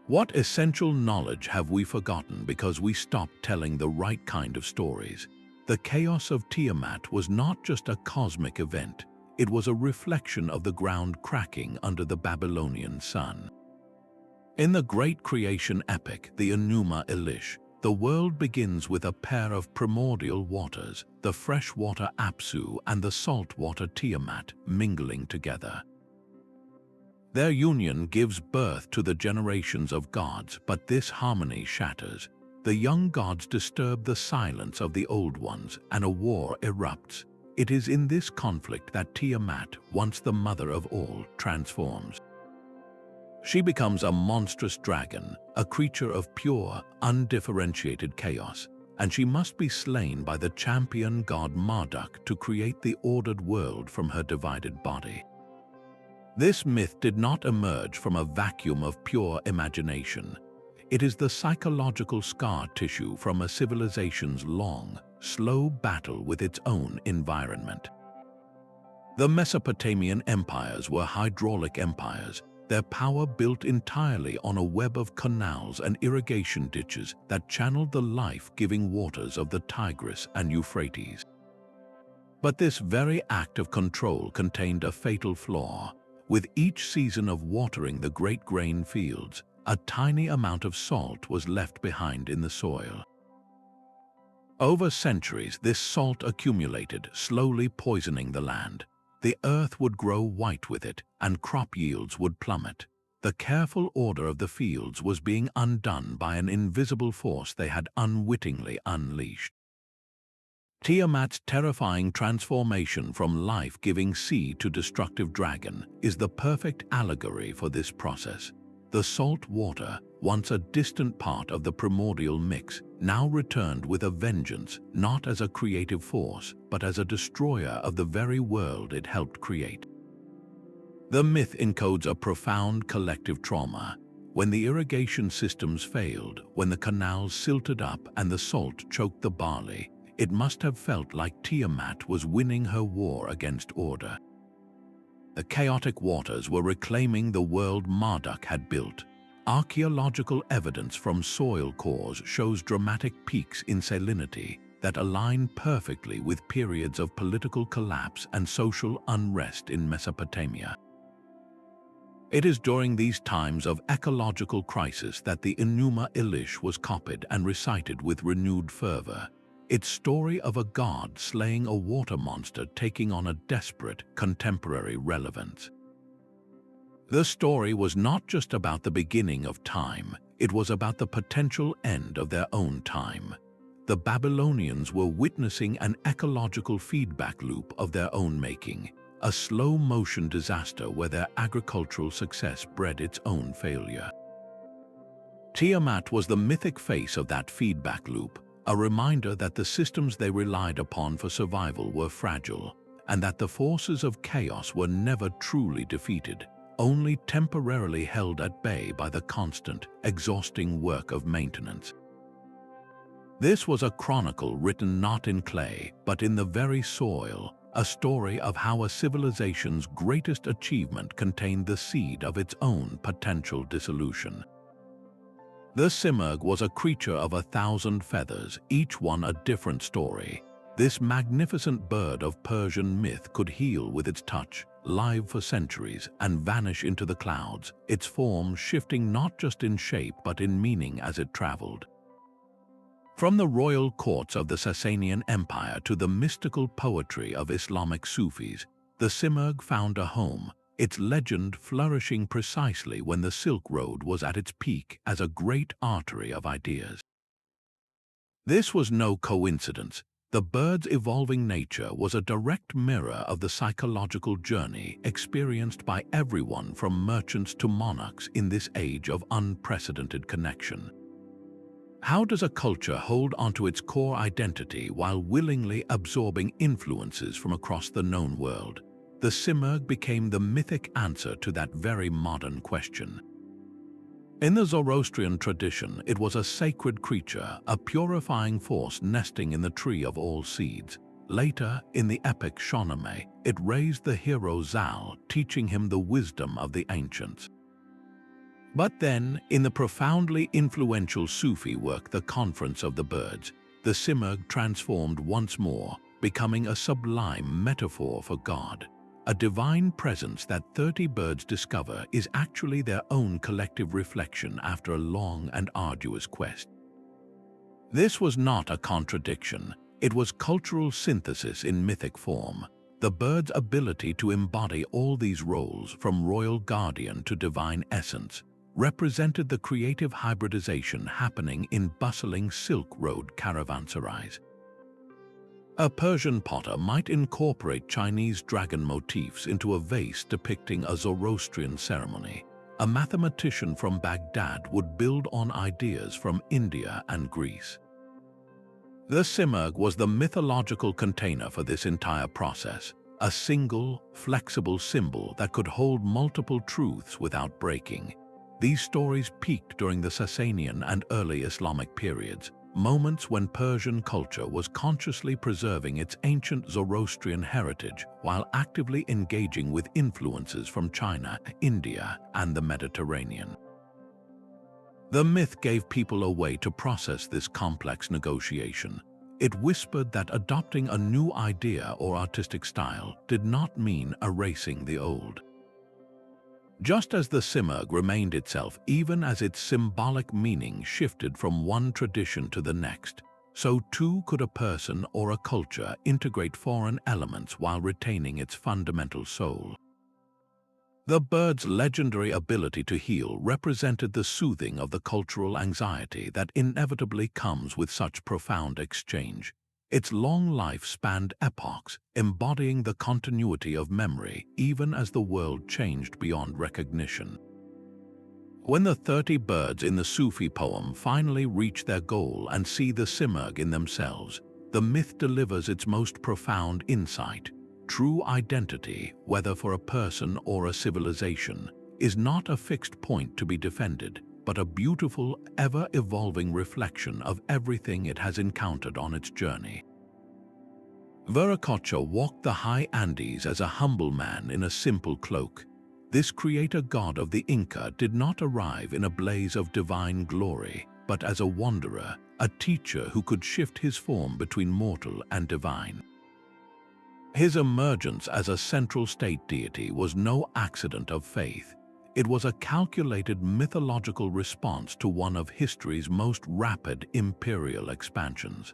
What essential knowledge have we forgotten because we stopped telling the right kind of stories? The chaos of Tiamat was not just a cosmic event, it was a reflection of the ground cracking under the Babylonian sun. In the great creation epic, the Enuma Elish, the world begins with a pair of primordial waters, the freshwater Apsu and the saltwater Tiamat, mingling together. Their union gives birth to the generations of gods, but this harmony shatters. The young gods disturb the silence of the old ones, and a war erupts. It is in this conflict that Tiamat, once the mother of all, transforms. She becomes a monstrous dragon, a creature of pure, undifferentiated chaos, and she must be slain by the champion god Marduk to create the ordered world from her divided body. This myth did not emerge from a vacuum of pure imagination. It is the psychological scar tissue from a civilization's long, slow battle with its own environment. The Mesopotamian empires were hydraulic empires, their power built entirely on a web of canals and irrigation ditches that channeled the life-giving waters of the Tigris and Euphrates. But this very act of control contained a fatal flaw. With each season of watering the great grain fields, a tiny amount of salt was left behind in the soil. Over centuries, this salt accumulated, slowly poisoning the land. The earth would grow white with it, and crop yields would plummet. The careful order of the fields was being undone by an invisible force they had unwittingly unleashed. Tiamat's terrifying transformation from life-giving sea to destructive dragon is the perfect allegory for this process. The salt water, once a distant part of the primordial mix, now returned with a vengeance, not as a creative force, but as a destroyer of the very world it helped create. The myth encodes a profound collective trauma. When the irrigation systems failed, when the canals silted up and the salt choked the barley, it must have felt like Tiamat was winning her war against order. The chaotic waters were reclaiming the world Marduk had built. Archaeological evidence from soil cores shows dramatic peaks in salinity that align perfectly with periods of political collapse and social unrest in Mesopotamia. It is during these times of ecological crisis that the Enuma Elish was copied and recited with renewed fervor. Its story of a god slaying a water monster taking on a desperate, contemporary relevance. The story was not just about the beginning of time, it was about the potential end of their own time. The Babylonians were witnessing an ecological feedback loop of their own making, a slow-motion disaster where their agricultural success bred its own failure. Tiamat was the mythic face of that feedback loop, a reminder that the systems they relied upon for survival were fragile, and that the forces of chaos were never truly defeated, only temporarily held at bay by the constant, exhausting work of maintenance. This was a chronicle written not in clay, but in the very soil, a story of how a civilization's greatest achievement contained the seed of its own potential dissolution. The Simurgh was a creature of 1,000 feathers, each one a different story. This magnificent bird of Persian myth could heal with its touch, live for centuries, and vanish into the clouds, its form shifting not just in shape but in meaning as it traveled. From the royal courts of the Sasanian Empire to the mystical poetry of Islamic Sufis, the Simurgh found a home, its legend flourishing precisely when the Silk Road was at its peak as a great artery of ideas. This was no coincidence. The bird's evolving nature was a direct mirror of the psychological journey experienced by everyone from merchants to monarchs in this age of unprecedented connection. How does a culture hold onto its core identity while willingly absorbing influences from across the known world? The Simurgh became the mythic answer to that very modern question. In the Zoroastrian tradition, it was a sacred creature, a purifying force nesting in the tree of all seeds. Later, in the epic Shahnameh, it raised the hero Zal, teaching him the wisdom of the ancients. But then, in the profoundly influential Sufi work The Conference of the Birds, the Simurgh transformed once more, becoming a sublime metaphor for God. A divine presence that 30 birds discover is actually their own collective reflection after a long and arduous quest. This was not a contradiction, it was cultural synthesis in mythic form. The bird's ability to embody all these roles, from royal guardian to divine essence, represented the creative hybridization happening in bustling Silk Road caravanserais. A Persian potter might incorporate Chinese dragon motifs into a vase depicting a Zoroastrian ceremony. A mathematician from Baghdad would build on ideas from India and Greece. The Simurgh was the mythological container for this entire process, a single, flexible symbol that could hold multiple truths without breaking. These stories peaked during the Sasanian and early Islamic periods, moments when Persian culture was consciously preserving its ancient Zoroastrian heritage while actively engaging with influences from China, India, and the Mediterranean. The myth gave people a way to process this complex negotiation. It whispered that adopting a new idea or artistic style did not mean erasing the old. Just as the Simurgh remained itself even as its symbolic meaning shifted from one tradition to the next, so too could a person or a culture integrate foreign elements while retaining its fundamental soul. The bird's legendary ability to heal represented the soothing of the cultural anxiety that inevitably comes with such profound exchange. Its long life spanned epochs, embodying the continuity of memory even as the world changed beyond recognition. When the 30 birds in the Sufi poem finally reach their goal and see the Simurgh in themselves, the myth delivers its most profound insight. True identity, whether for a person or a civilization, is not a fixed point to be defended, but a beautiful, ever-evolving reflection of everything it has encountered on its journey. Viracocha walked the high Andes as a humble man in a simple cloak. This creator god of the Inca did not arrive in a blaze of divine glory, but as a wanderer, a teacher who could shift his form between mortal and divine. His emergence as a central state deity was no accident of faith. It was a calculated mythological response to one of history's most rapid imperial expansions.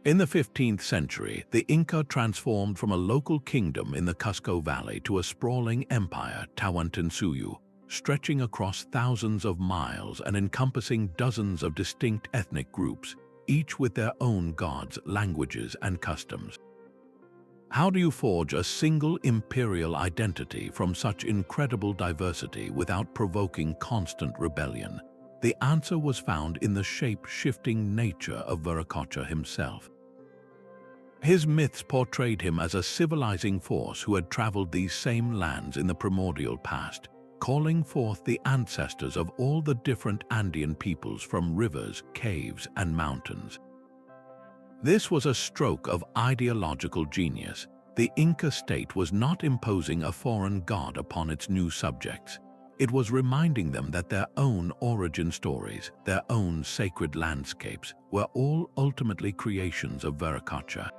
In the 15th century, the Inca transformed from a local kingdom in the Cusco Valley to a sprawling empire, Tawantinsuyu, stretching across thousands of miles and encompassing dozens of distinct ethnic groups, each with their own gods, languages, and customs. How do you forge a single imperial identity from such incredible diversity without provoking constant rebellion? The answer was found in the shape-shifting nature of Viracocha himself. His myths portrayed him as a civilizing force who had traveled these same lands in the primordial past, calling forth the ancestors of all the different Andean peoples from rivers, caves, and mountains. This was a stroke of ideological genius. The Inca state was not imposing a foreign god upon its new subjects. It was reminding them that their own origin stories, their own sacred landscapes, were all ultimately creations of Viracocha.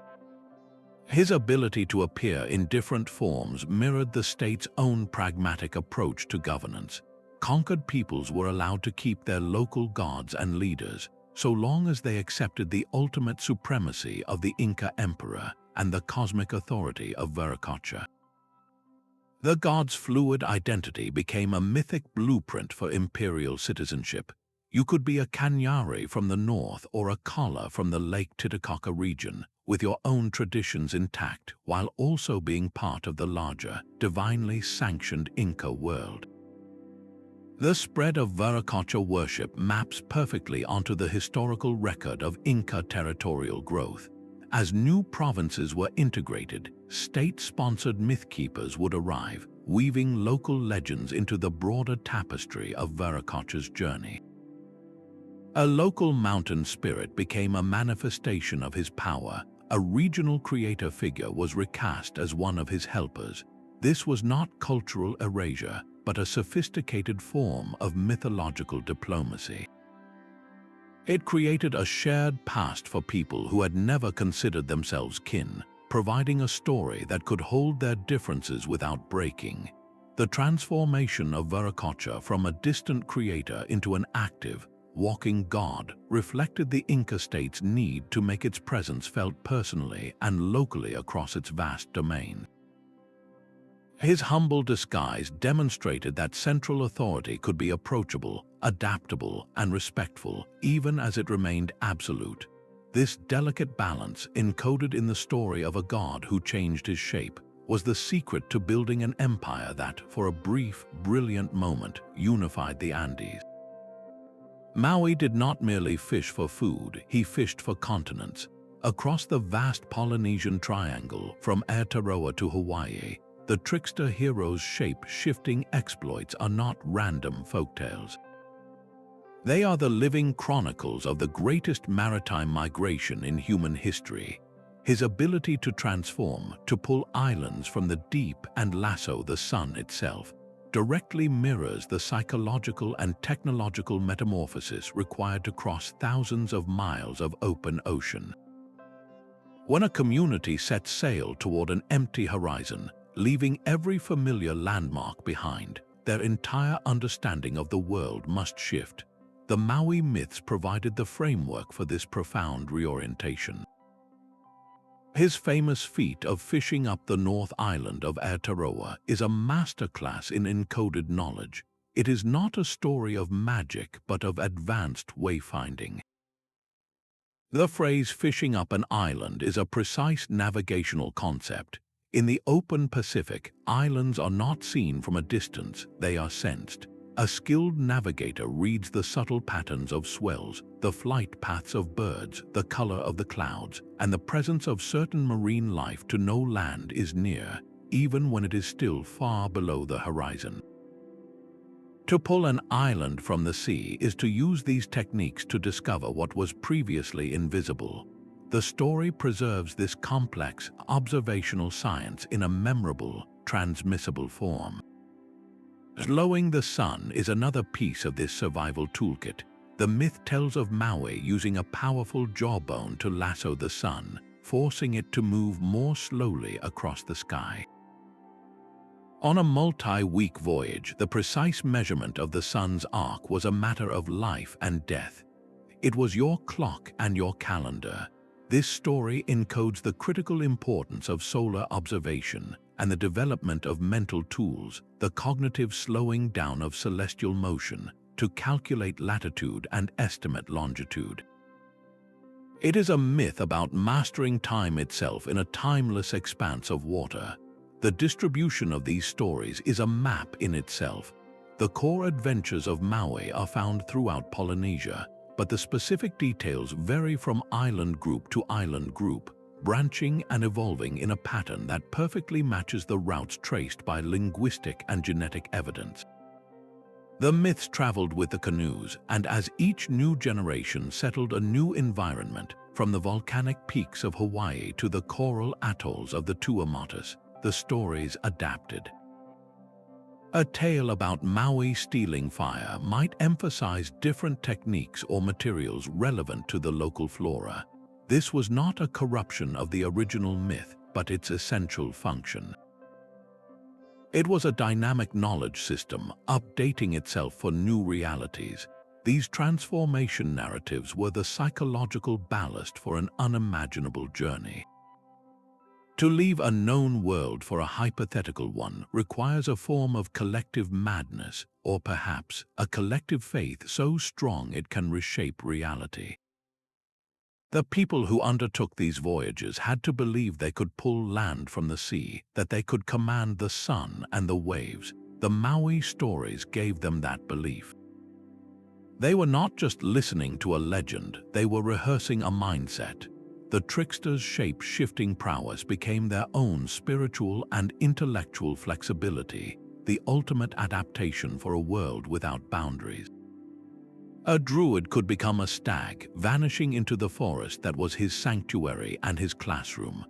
His ability to appear in different forms mirrored the state's own pragmatic approach to governance. Conquered peoples were allowed to keep their local gods and leaders, so long as they accepted the ultimate supremacy of the Inca emperor and the cosmic authority of Viracocha. The god's fluid identity became a mythic blueprint for imperial citizenship. You could be a Kanyari from the north or a Kala from the Lake Titicaca region, with your own traditions intact while also being part of the larger, divinely sanctioned Inca world. The spread of Viracocha worship maps perfectly onto the historical record of Inca territorial growth. As new provinces were integrated, state-sponsored myth-keepers would arrive, weaving local legends into the broader tapestry of Viracocha's journey. A local mountain spirit became a manifestation of his power. A regional creator figure was recast as one of his helpers. This was not cultural erasure, but a sophisticated form of mythological diplomacy. It created a shared past for people who had never considered themselves kin, providing a story that could hold their differences without breaking. The transformation of Viracocha from a distant creator into an active, walking god reflected the Inca state's need to make its presence felt personally and locally across its vast domain. His humble disguise demonstrated that central authority could be approachable, adaptable, and respectful, even as it remained absolute. This delicate balance, encoded in the story of a god who changed his shape, was the secret to building an empire that, for a brief, brilliant moment, unified the Andes. Maui did not merely fish for food, he fished for continents. Across the vast Polynesian triangle, from Aotearoa to Hawaii, the trickster hero's shape-shifting exploits are not random folktales. They are the living chronicles of the greatest maritime migration in human history. His ability to transform, to pull islands from the deep and lasso the sun itself, directly mirrors the psychological and technological metamorphosis required to cross thousands of miles of open ocean. When a community sets sail toward an empty horizon, leaving every familiar landmark behind, their entire understanding of the world must shift. The Maui myths provided the framework for this profound reorientation. His famous feat of fishing up the North Island of Aotearoa is a masterclass in encoded knowledge. It is not a story of magic, but of advanced wayfinding. The phrase fishing up an island is a precise navigational concept. In the open Pacific, islands are not seen from a distance, they are sensed. A skilled navigator reads the subtle patterns of swells, the flight paths of birds, the color of the clouds, and the presence of certain marine life to know land is near, even when it is still far below the horizon. To pull an island from the sea is to use these techniques to discover what was previously invisible. The story preserves this complex observational science in a memorable, transmissible form. Slowing the sun is another piece of this survival toolkit. The myth tells of Maui using a powerful jawbone to lasso the sun, forcing it to move more slowly across the sky. On a multi-week voyage, the precise measurement of the sun's arc was a matter of life and death. It was your clock and your calendar. This story encodes the critical importance of solar observation and the development of mental tools, the cognitive slowing down of celestial motion to calculate latitude and estimate longitude. It is a myth about mastering time itself in a timeless expanse of water. The distribution of these stories is a map in itself. The core adventures of Maui are found throughout Polynesia, but the specific details vary from island group to island group, branching and evolving in a pattern that perfectly matches the routes traced by linguistic and genetic evidence. The myths traveled with the canoes, and as each new generation settled a new environment, from the volcanic peaks of Hawaii to the coral atolls of the Tuamotus, the stories adapted. A tale about Maui stealing fire might emphasize different techniques or materials relevant to the local flora. This was not a corruption of the original myth, but its essential function. It was a dynamic knowledge system, updating itself for new realities. These transformation narratives were the psychological ballast for an unimaginable journey. To leave a known world for a hypothetical one requires a form of collective madness, or perhaps a collective faith so strong it can reshape reality. The people who undertook these voyages had to believe they could pull land from the sea, that they could command the sun and the waves. The Maui stories gave them that belief. They were not just listening to a legend, they were rehearsing a mindset. The trickster's shape-shifting prowess became their own spiritual and intellectual flexibility, the ultimate adaptation for a world without boundaries. A druid could become a stag, vanishing into the forest that was his sanctuary and his classroom.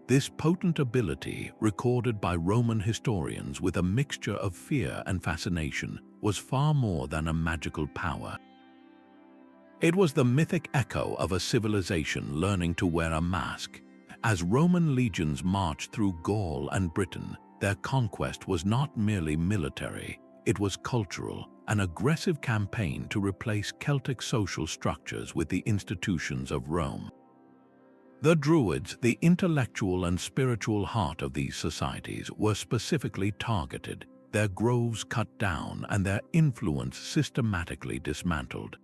This potent ability, recorded by Roman historians with a mixture of fear and fascination, was far more than a magical power. It was the mythic echo of a civilization learning to wear a mask. As Roman legions marched through Gaul and Britain, their conquest was not merely military, it was cultural, an aggressive campaign to replace Celtic social structures with the institutions of Rome. The Druids, the intellectual and spiritual heart of these societies, were specifically targeted, their groves cut down and their influence systematically dismantled.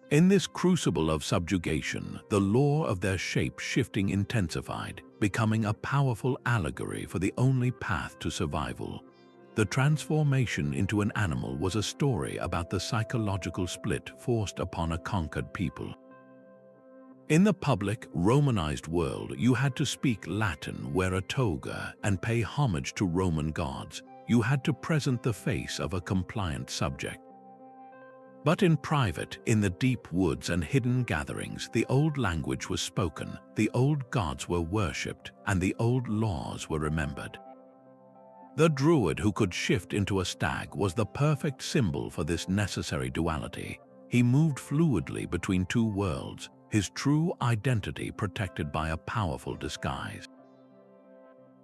In this crucible of subjugation, the lore of their shape-shifting intensified, becoming a powerful allegory for the only path to survival. The transformation into an animal was a story about the psychological split forced upon a conquered people. In the public, Romanized world, you had to speak Latin, wear a toga, and pay homage to Roman gods. You had to present the face of a compliant subject. But in private, in the deep woods and hidden gatherings, the old language was spoken, the old gods were worshipped, and the old laws were remembered. The druid who could shift into a stag was the perfect symbol for this necessary duality. He moved fluidly between two worlds, his true identity protected by a powerful disguise.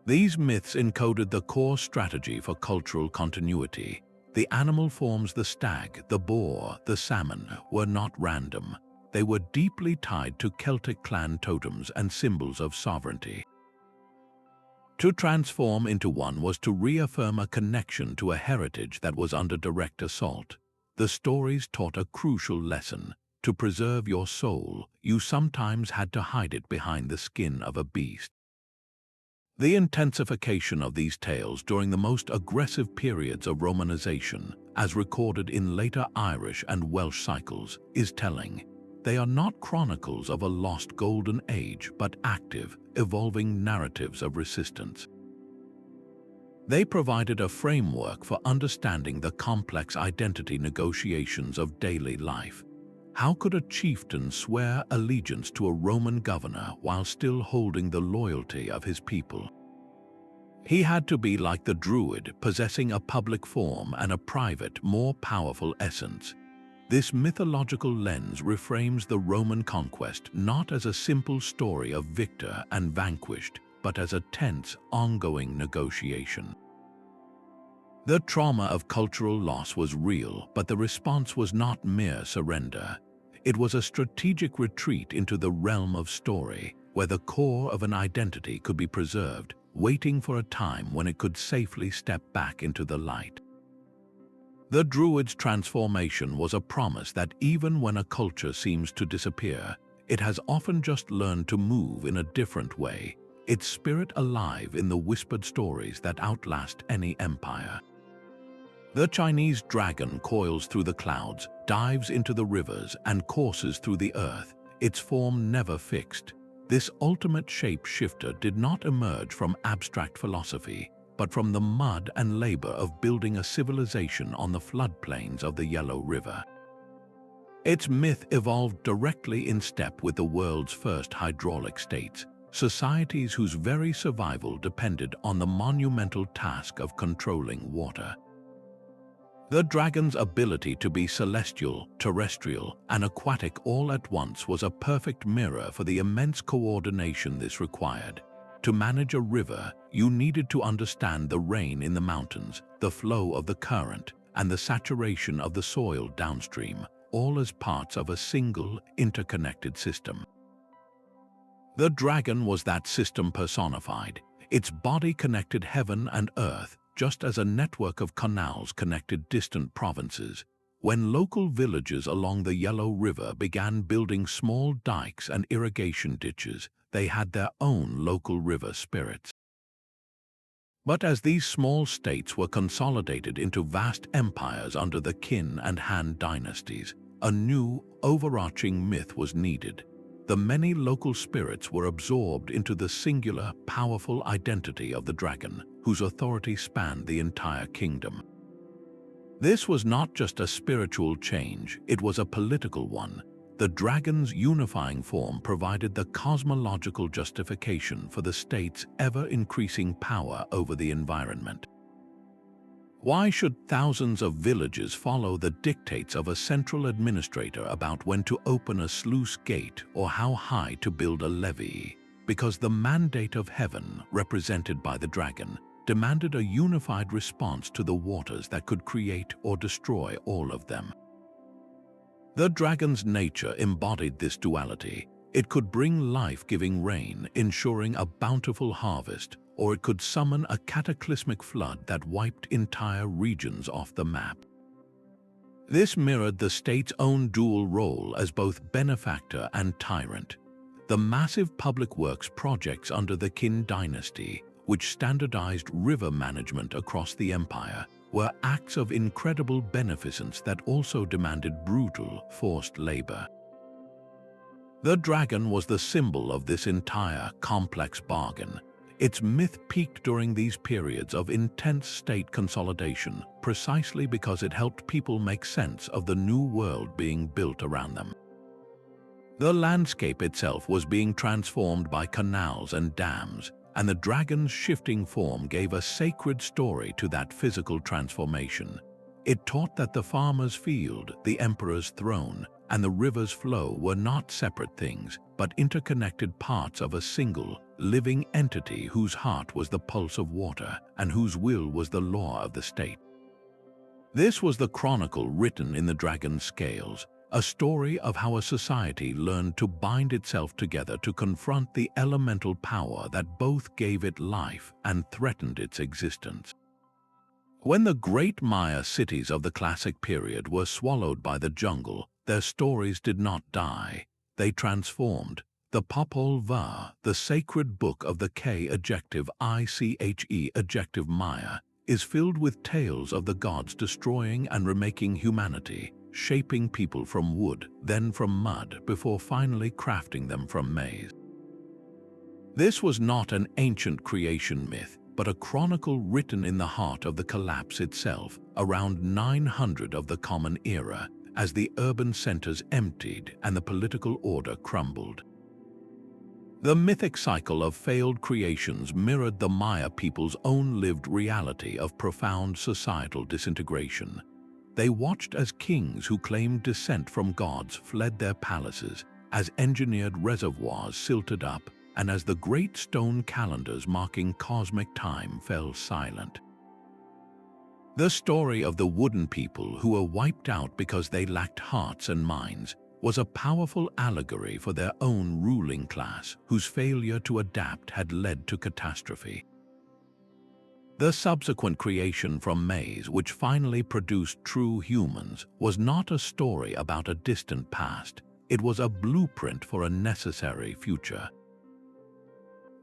These myths encoded the core strategy for cultural continuity. The animal forms, the stag, the boar, the salmon, were not random. They were deeply tied to Celtic clan totems and symbols of sovereignty. To transform into one was to reaffirm a connection to a heritage that was under direct assault. The stories taught a crucial lesson. To preserve your soul, you sometimes had to hide it behind the skin of a beast. The intensification of these tales during the most aggressive periods of Romanization, as recorded in later Irish and Welsh cycles, is telling. They are not chronicles of a lost golden age, but active, evolving narratives of resistance. They provided a framework for understanding the complex identity negotiations of daily life. How could a chieftain swear allegiance to a Roman governor while still holding the loyalty of his people? He had to be like the Druid, possessing a public form and a private, more powerful essence. This mythological lens reframes the Roman conquest not as a simple story of victor and vanquished, but as a tense, ongoing negotiation. The trauma of cultural loss was real, but the response was not mere surrender. It was a strategic retreat into the realm of story, where the core of an identity could be preserved, waiting for a time when it could safely step back into the light. The Druid's transformation was a promise that even when a culture seems to disappear, it has often just learned to move in a different way, its spirit alive in the whispered stories that outlast any empire. The Chinese dragon coils through the clouds, dives into the rivers, and courses through the earth, its form never fixed. This ultimate shape-shifter did not emerge from abstract philosophy, but from the mud and labor of building a civilization on the floodplains of the Yellow River. Its myth evolved directly in step with the world's first hydraulic states, societies whose very survival depended on the monumental task of controlling water. The dragon's ability to be celestial, terrestrial, and aquatic all at once was a perfect mirror for the immense coordination this required. To manage a river, you needed to understand the rain in the mountains, the flow of the current, and the saturation of the soil downstream, all as parts of a single, interconnected system. The dragon was that system personified. Its body connected heaven and earth, just as a network of canals connected distant provinces. When local villages along the Yellow River began building small dikes and irrigation ditches, they had their own local river spirits. But as these small states were consolidated into vast empires under the Qin and Han dynasties, a new, overarching myth was needed. The many local spirits were absorbed into the singular, powerful identity of the dragon, whose authority spanned the entire kingdom. This was not just a spiritual change, it was a political one. The dragon's unifying form provided the cosmological justification for the state's ever-increasing power over the environment. Why should thousands of villages follow the dictates of a central administrator about when to open a sluice gate or how high to build a levee? Because the mandate of heaven, represented by the dragon, demanded a unified response to the waters that could create or destroy all of them. The dragon's nature embodied this duality. It could bring life-giving rain, ensuring a bountiful harvest, or it could summon a cataclysmic flood that wiped entire regions off the map. This mirrored the state's own dual role as both benefactor and tyrant. The massive public works projects under the Qin dynasty, which standardized river management across the empire, were acts of incredible beneficence that also demanded brutal, forced labor. The dragon was the symbol of this entire complex bargain. Its myth peaked during these periods of intense state consolidation, precisely because it helped people make sense of the new world being built around them. The landscape itself was being transformed by canals and dams, and the dragon's shifting form gave a sacred story to that physical transformation. It taught that the farmer's field, the emperor's throne, and the river's flow were not separate things, but interconnected parts of a single, living entity whose heart was the pulse of water and whose will was the law of the state. This was the chronicle written in the dragon's scales, a story of how a society learned to bind itself together to confront the elemental power that both gave it life and threatened its existence. When the great Maya cities of the classic period were swallowed by the jungle, their stories did not die. They transformed. The Popol Vuh, the sacred book of the K-adjective adjective Maya, is filled with tales of the gods destroying and remaking humanity, shaping people from wood, then from mud, before finally crafting them from maize. This was not an ancient creation myth, but a chronicle written in the heart of the collapse itself, around 900 of the Common Era, as the urban centers emptied and the political order crumbled. The mythic cycle of failed creations mirrored the Maya people's own lived reality of profound societal disintegration. They watched as kings who claimed descent from gods fled their palaces, as engineered reservoirs silted up, and as the great stone calendars marking cosmic time fell silent. The story of the wooden people who were wiped out because they lacked hearts and minds was a powerful allegory for their own ruling class, whose failure to adapt had led to catastrophe. The subsequent creation from maize, which finally produced true humans, was not a story about a distant past. It was a blueprint for a necessary future.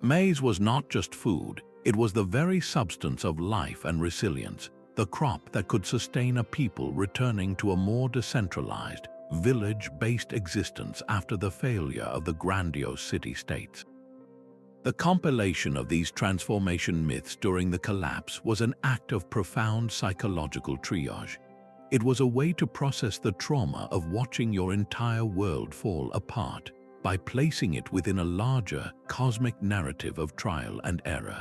Maize was not just food, it was the very substance of life and resilience, the crop that could sustain a people returning to a more decentralized, village-based existence after the failure of the grandiose city-states. The compilation of these transformation myths during the collapse was an act of profound psychological triage. It was a way to process the trauma of watching your entire world fall apart by placing it within a larger, cosmic narrative of trial and error.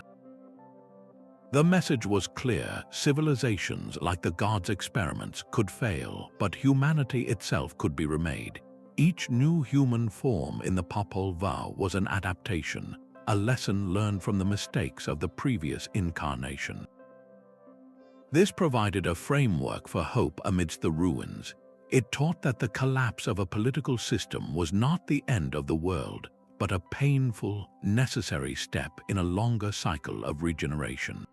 The message was clear: civilizations like the gods' experiments could fail, but humanity itself could be remade. Each new human form in the Popol Vuh was an adaptation, a lesson learned from the mistakes of the previous incarnation. This provided a framework for hope amidst the ruins. It taught that the collapse of a political system was not the end of the world, but a painful, necessary step in a longer cycle of regeneration.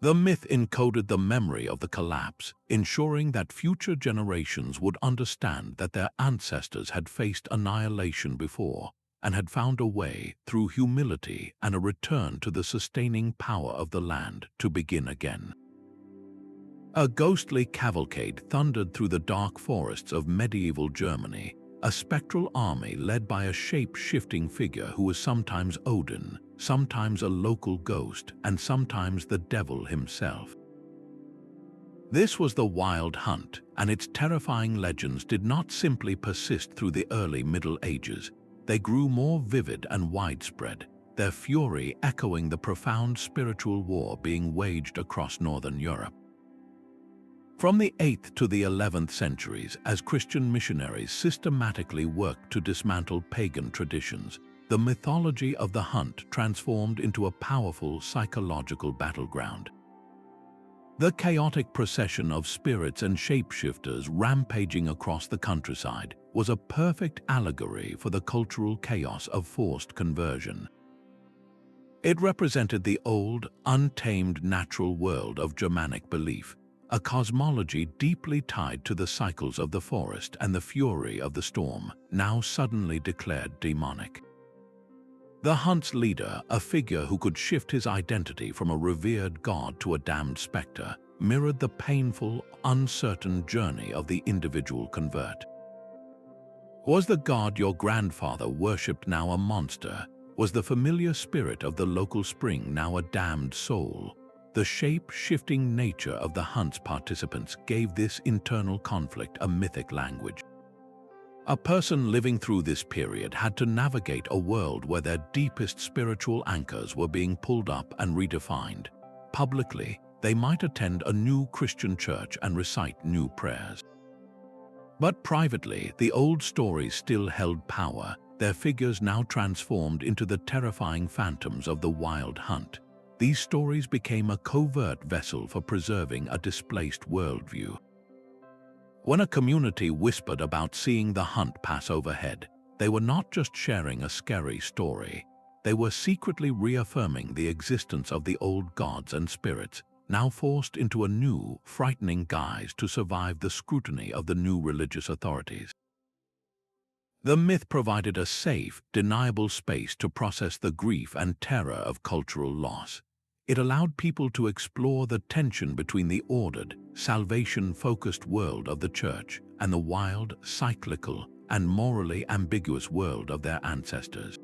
The myth encoded the memory of the collapse, ensuring that future generations would understand that their ancestors had faced annihilation before and had found a way, through humility and a return to the sustaining power of the land, to begin again. A ghostly cavalcade thundered through the dark forests of medieval Germany, a spectral army led by a shape-shifting figure who was sometimes Odin, sometimes a local ghost, and sometimes the devil himself. This was the Wild Hunt, and its terrifying legends did not simply persist through the early Middle Ages. They grew more vivid and widespread, their fury echoing the profound spiritual war being waged across Northern Europe. From the 8th to the 11th centuries, as Christian missionaries systematically worked to dismantle pagan traditions, the mythology of the hunt transformed into a powerful psychological battleground. The chaotic procession of spirits and shapeshifters rampaging across the countryside was a perfect allegory for the cultural chaos of forced conversion. It represented the old, untamed natural world of Germanic belief, a cosmology deeply tied to the cycles of the forest and the fury of the storm, now suddenly declared demonic. The hunt's leader, a figure who could shift his identity from a revered god to a damned specter, mirrored the painful, uncertain journey of the individual convert. Was the god your grandfather worshipped now a monster? Was the familiar spirit of the local spring now a damned soul? The shape-shifting nature of the hunt's participants gave this internal conflict a mythic language. A person living through this period had to navigate a world where their deepest spiritual anchors were being pulled up and redefined. Publicly, they might attend a new Christian church and recite new prayers. But privately, the old stories still held power, their figures now transformed into the terrifying phantoms of the Wild Hunt. these stories became a covert vessel for preserving a displaced worldview. When a community whispered about seeing the hunt pass overhead, they were not just sharing a scary story. They were secretly reaffirming the existence of the old gods and spirits, now forced into a new, frightening guise to survive the scrutiny of the new religious authorities. The myth provided a safe, deniable space to process the grief and terror of cultural loss. It allowed people to explore the tension between the ordered, salvation-focused world of the church and the wild, cyclical, and morally ambiguous world of their ancestors.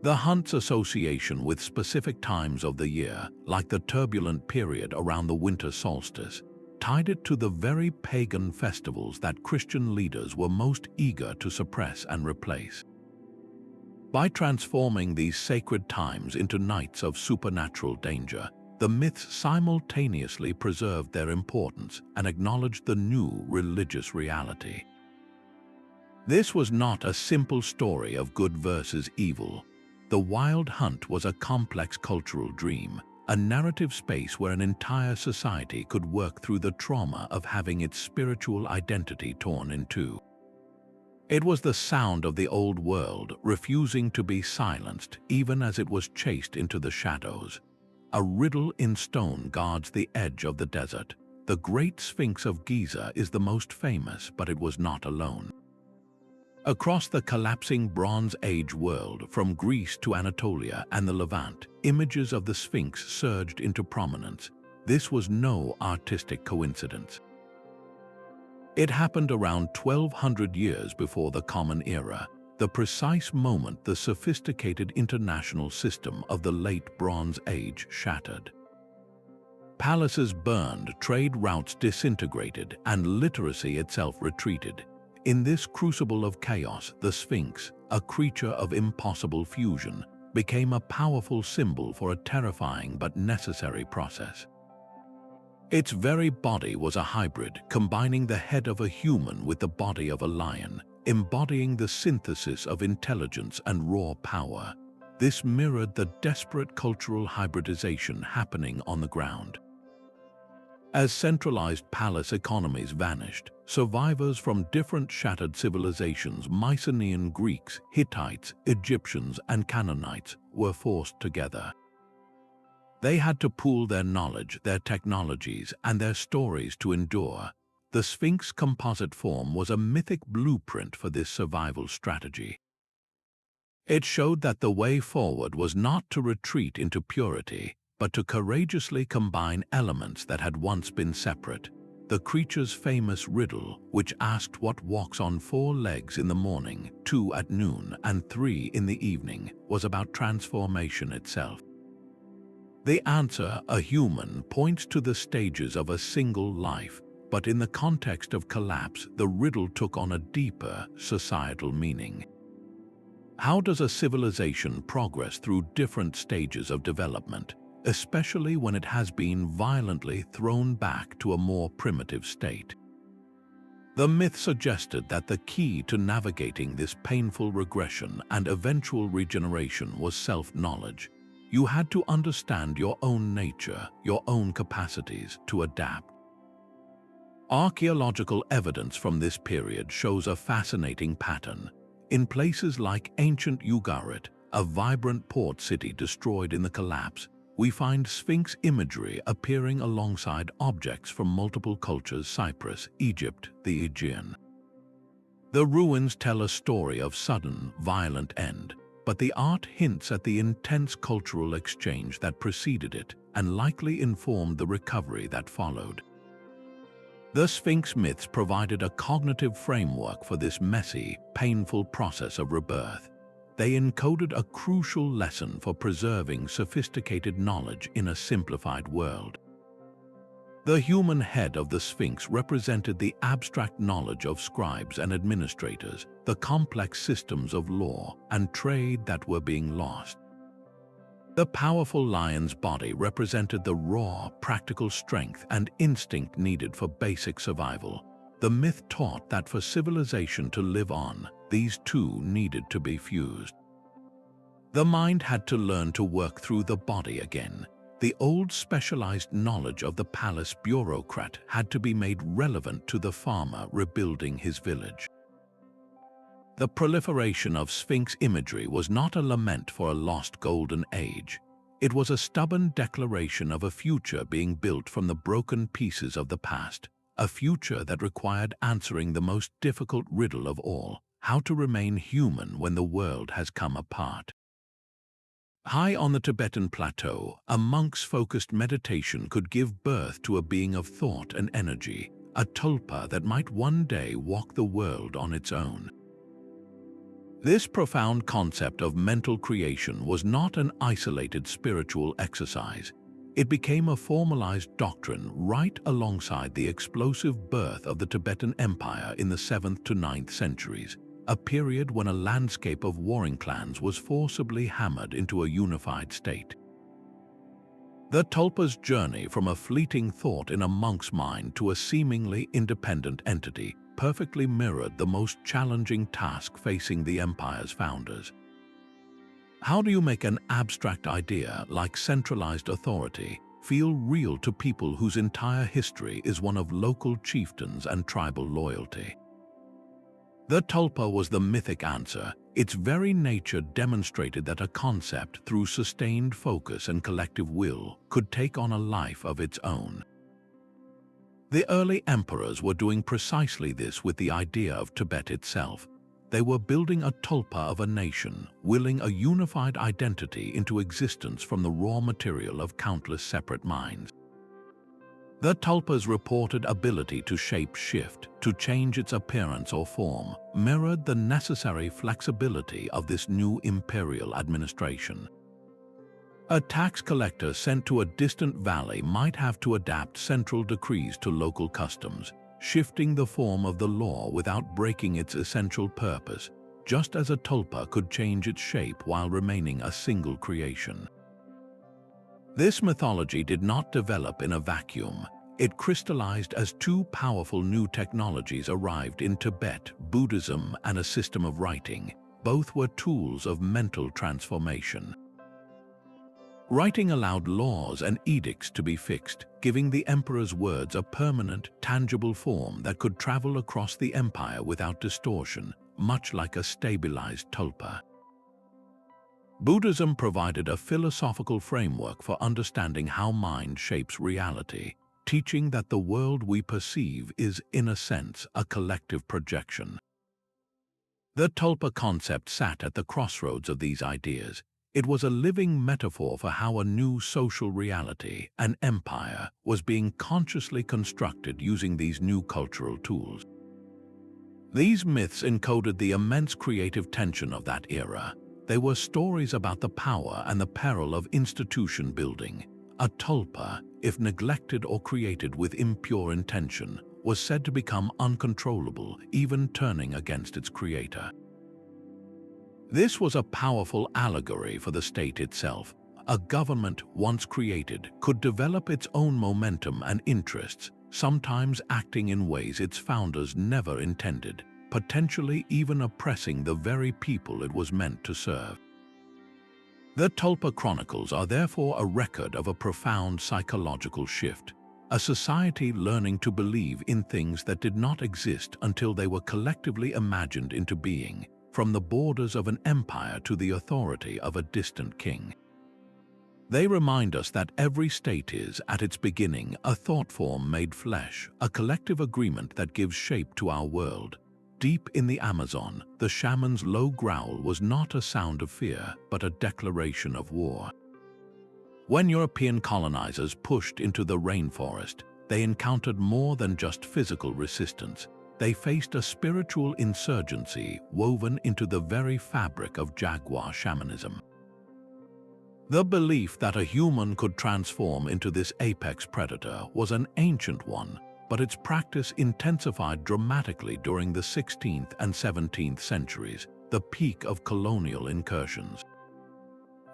The hunt's association with specific times of the year, like the turbulent period around the winter solstice, tied it to the very pagan festivals that Christian leaders were most eager to suppress and replace. By transforming these sacred times into nights of supernatural danger, the myths simultaneously preserved their importance and acknowledged the new religious reality. This was not a simple story of good versus evil. The wild hunt was a complex cultural dream, a narrative space where an entire society could work through the trauma of having its spiritual identity torn in two. It was the sound of the old world refusing to be silenced even as it was chased into the shadows. A riddle in stone guards the edge of the desert. The Great Sphinx of Giza is the most famous, but it was not alone. Across the collapsing Bronze Age world, from Greece to Anatolia and the Levant, images of the Sphinx surged into prominence. This was no artistic coincidence. It happened around 1200 years before the Common Era, the precise moment the sophisticated international system of the late Bronze Age shattered. Palaces burned, trade routes disintegrated, and literacy itself retreated. In this crucible of chaos, the Sphinx, a creature of impossible fusion, became a powerful symbol for a terrifying but necessary process. Its very body was a hybrid, combining the head of a human with the body of a lion, embodying the synthesis of intelligence and raw power. This mirrored the desperate cultural hybridization happening on the ground. As centralized palace economies vanished, survivors from different shattered civilizations, Mycenaean Greeks, Hittites, Egyptians, and Canaanites, were forced together. They had to pool their knowledge, their technologies, and their stories to endure. The Sphinx composite form was a mythic blueprint for this survival strategy. It showed that the way forward was not to retreat into purity, but to courageously combine elements that had once been separate. The creature's famous riddle, which asked what walks on 4 legs in the morning, 2 at noon, and 3 in the evening, was about transformation itself. The answer, a human, points to the stages of a single life, but in the context of collapse, the riddle took on a deeper societal meaning. How does a civilization progress through different stages of development, especially when it has been violently thrown back to a more primitive state? The myth suggested that the key to navigating this painful regression and eventual regeneration was self-knowledge. You had to understand your own nature, your own capacities to adapt. Archaeological evidence from this period shows a fascinating pattern. In places like ancient Ugarit, a vibrant port city destroyed in the collapse, we find Sphinx imagery appearing alongside objects from multiple cultures: Cyprus, Egypt, the Aegean. The ruins tell a story of sudden, violent end, but the art hints at the intense cultural exchange that preceded it and likely informed the recovery that followed. The Sphinx myths provided a cognitive framework for this messy, painful process of rebirth. They encoded a crucial lesson for preserving sophisticated knowledge in a simplified world. The human head of the Sphinx represented the abstract knowledge of scribes and administrators, the complex systems of law and trade that were being lost. The powerful lion's body represented the raw, practical strength and instinct needed for basic survival. The myth taught that for civilization to live on, these two needed to be fused. The mind had to learn to work through the body again. The old specialized knowledge of the palace bureaucrat had to be made relevant to the farmer rebuilding his village. The proliferation of Sphinx imagery was not a lament for a lost golden age. It was a stubborn declaration of a future being built from the broken pieces of the past, a future that required answering the most difficult riddle of all: how to remain human when the world has come apart. High on the Tibetan plateau, a monk's focused meditation could give birth to a being of thought and energy, a tulpa that might one day walk the world on its own. This profound concept of mental creation was not an isolated spiritual exercise. It became a formalized doctrine right alongside the explosive birth of the Tibetan Empire in the 7th to 9th centuries, a period when a landscape of warring clans was forcibly hammered into a unified state. The tulpa's journey from a fleeting thought in a monk's mind to a seemingly independent entity perfectly mirrored the most challenging task facing the empire's founders. How do you make an abstract idea like centralized authority feel real to people whose entire history is one of local chieftains and tribal loyalty? The tulpa was the mythic answer. Its very nature demonstrated that a concept, through sustained focus and collective will, could take on a life of its own. The early emperors were doing precisely this with the idea of Tibet itself. They were building a tulpa of a nation, willing a unified identity into existence from the raw material of countless separate minds. The tulpa's reported ability to shape-shift, to change its appearance or form, mirrored the necessary flexibility of this new imperial administration. A tax collector sent to a distant valley might have to adapt central decrees to local customs, shifting the form of the law without breaking its essential purpose, just as a tulpa could change its shape while remaining a single creation. This mythology did not develop in a vacuum. It crystallized as two powerful new technologies arrived in Tibet: Buddhism and a system of writing. Both were tools of mental transformation. Writing allowed laws and edicts to be fixed, giving the emperor's words a permanent, tangible form that could travel across the empire without distortion, much like a stabilized tulpa. Buddhism provided a philosophical framework for understanding how mind shapes reality, teaching that the world we perceive is, in a sense, a collective projection. The tulpa concept sat at the crossroads of these ideas. It was a living metaphor for how a new social reality, an empire, was being consciously constructed using these new cultural tools. These myths encoded the immense creative tension of that era. They were stories about the power and the peril of institution building. A tulpa, if neglected or created with impure intention, was said to become uncontrollable, even turning against its creator. This was a powerful allegory for the state itself. A government, once created, could develop its own momentum and interests, sometimes acting in ways its founders never intended, potentially even oppressing the very people it was meant to serve. The Tulpa Chronicles are therefore a record of a profound psychological shift, a society learning to believe in things that did not exist until they were collectively imagined into being, from the borders of an empire to the authority of a distant king. They remind us that every state is, at its beginning, a thought form made flesh, a collective agreement that gives shape to our world. Deep in the Amazon, the shaman's low growl was not a sound of fear, but a declaration of war. When European colonizers pushed into the rainforest, they encountered more than just physical resistance. They faced a spiritual insurgency woven into the very fabric of jaguar shamanism. The belief that a human could transform into this apex predator was an ancient one, but its practice intensified dramatically during the 16th and 17th centuries, the peak of colonial incursions.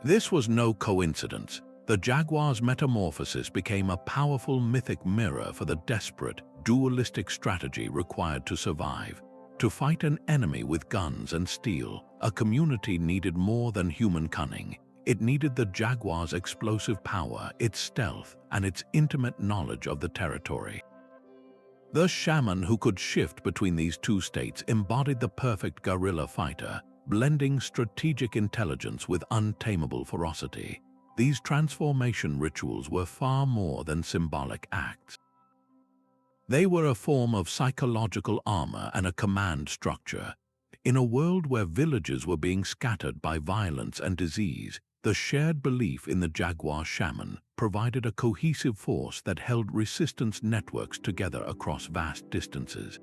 This was no coincidence. The jaguar's metamorphosis became a powerful mythic mirror for the desperate, dualistic strategy required to survive. To fight an enemy with guns and steel, a community needed more than human cunning. It needed the jaguar's explosive power, its stealth, and its intimate knowledge of the territory. The shaman who could shift between these two states embodied the perfect guerrilla fighter, blending strategic intelligence with untamable ferocity. These transformation rituals were far more than symbolic acts. They were a form of psychological armor and a command structure. In a world where villages were being scattered by violence and disease, the shared belief in the jaguar shaman provided a cohesive force that held resistance networks together across vast distances.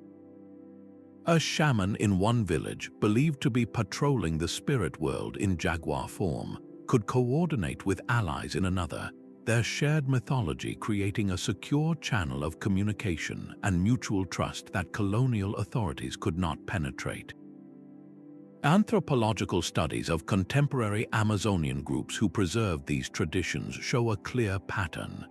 A shaman in one village, believed to be patrolling the spirit world in jaguar form, could coordinate with allies in another, their shared mythology creating a secure channel of communication and mutual trust that colonial authorities could not penetrate. Anthropological studies of contemporary Amazonian groups who preserved these traditions show a clear pattern.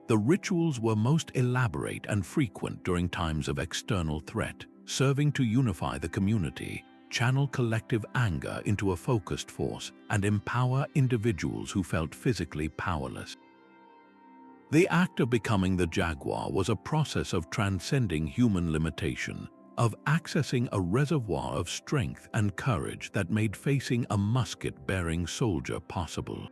The rituals were most elaborate and frequent during times of external threat, serving to unify the community, channel collective anger into a focused force, and empower individuals who felt physically powerless. The act of becoming the jaguar was a process of transcending human limitation, of accessing a reservoir of strength and courage that made facing a musket-bearing soldier possible.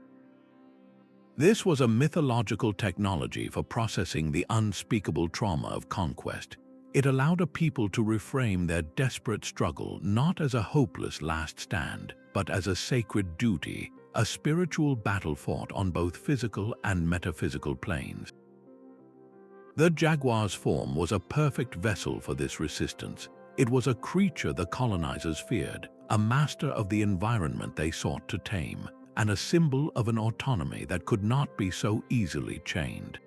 This was a mythological technology for processing the unspeakable trauma of conquest. It allowed a people to reframe their desperate struggle not as a hopeless last stand, but as a sacred duty, a spiritual battle fought on both physical and metaphysical planes. The jaguar's form was a perfect vessel for this resistance. It was a creature the colonizers feared, a master of the environment they sought to tame, and a symbol of an autonomy that could not be so easily chained.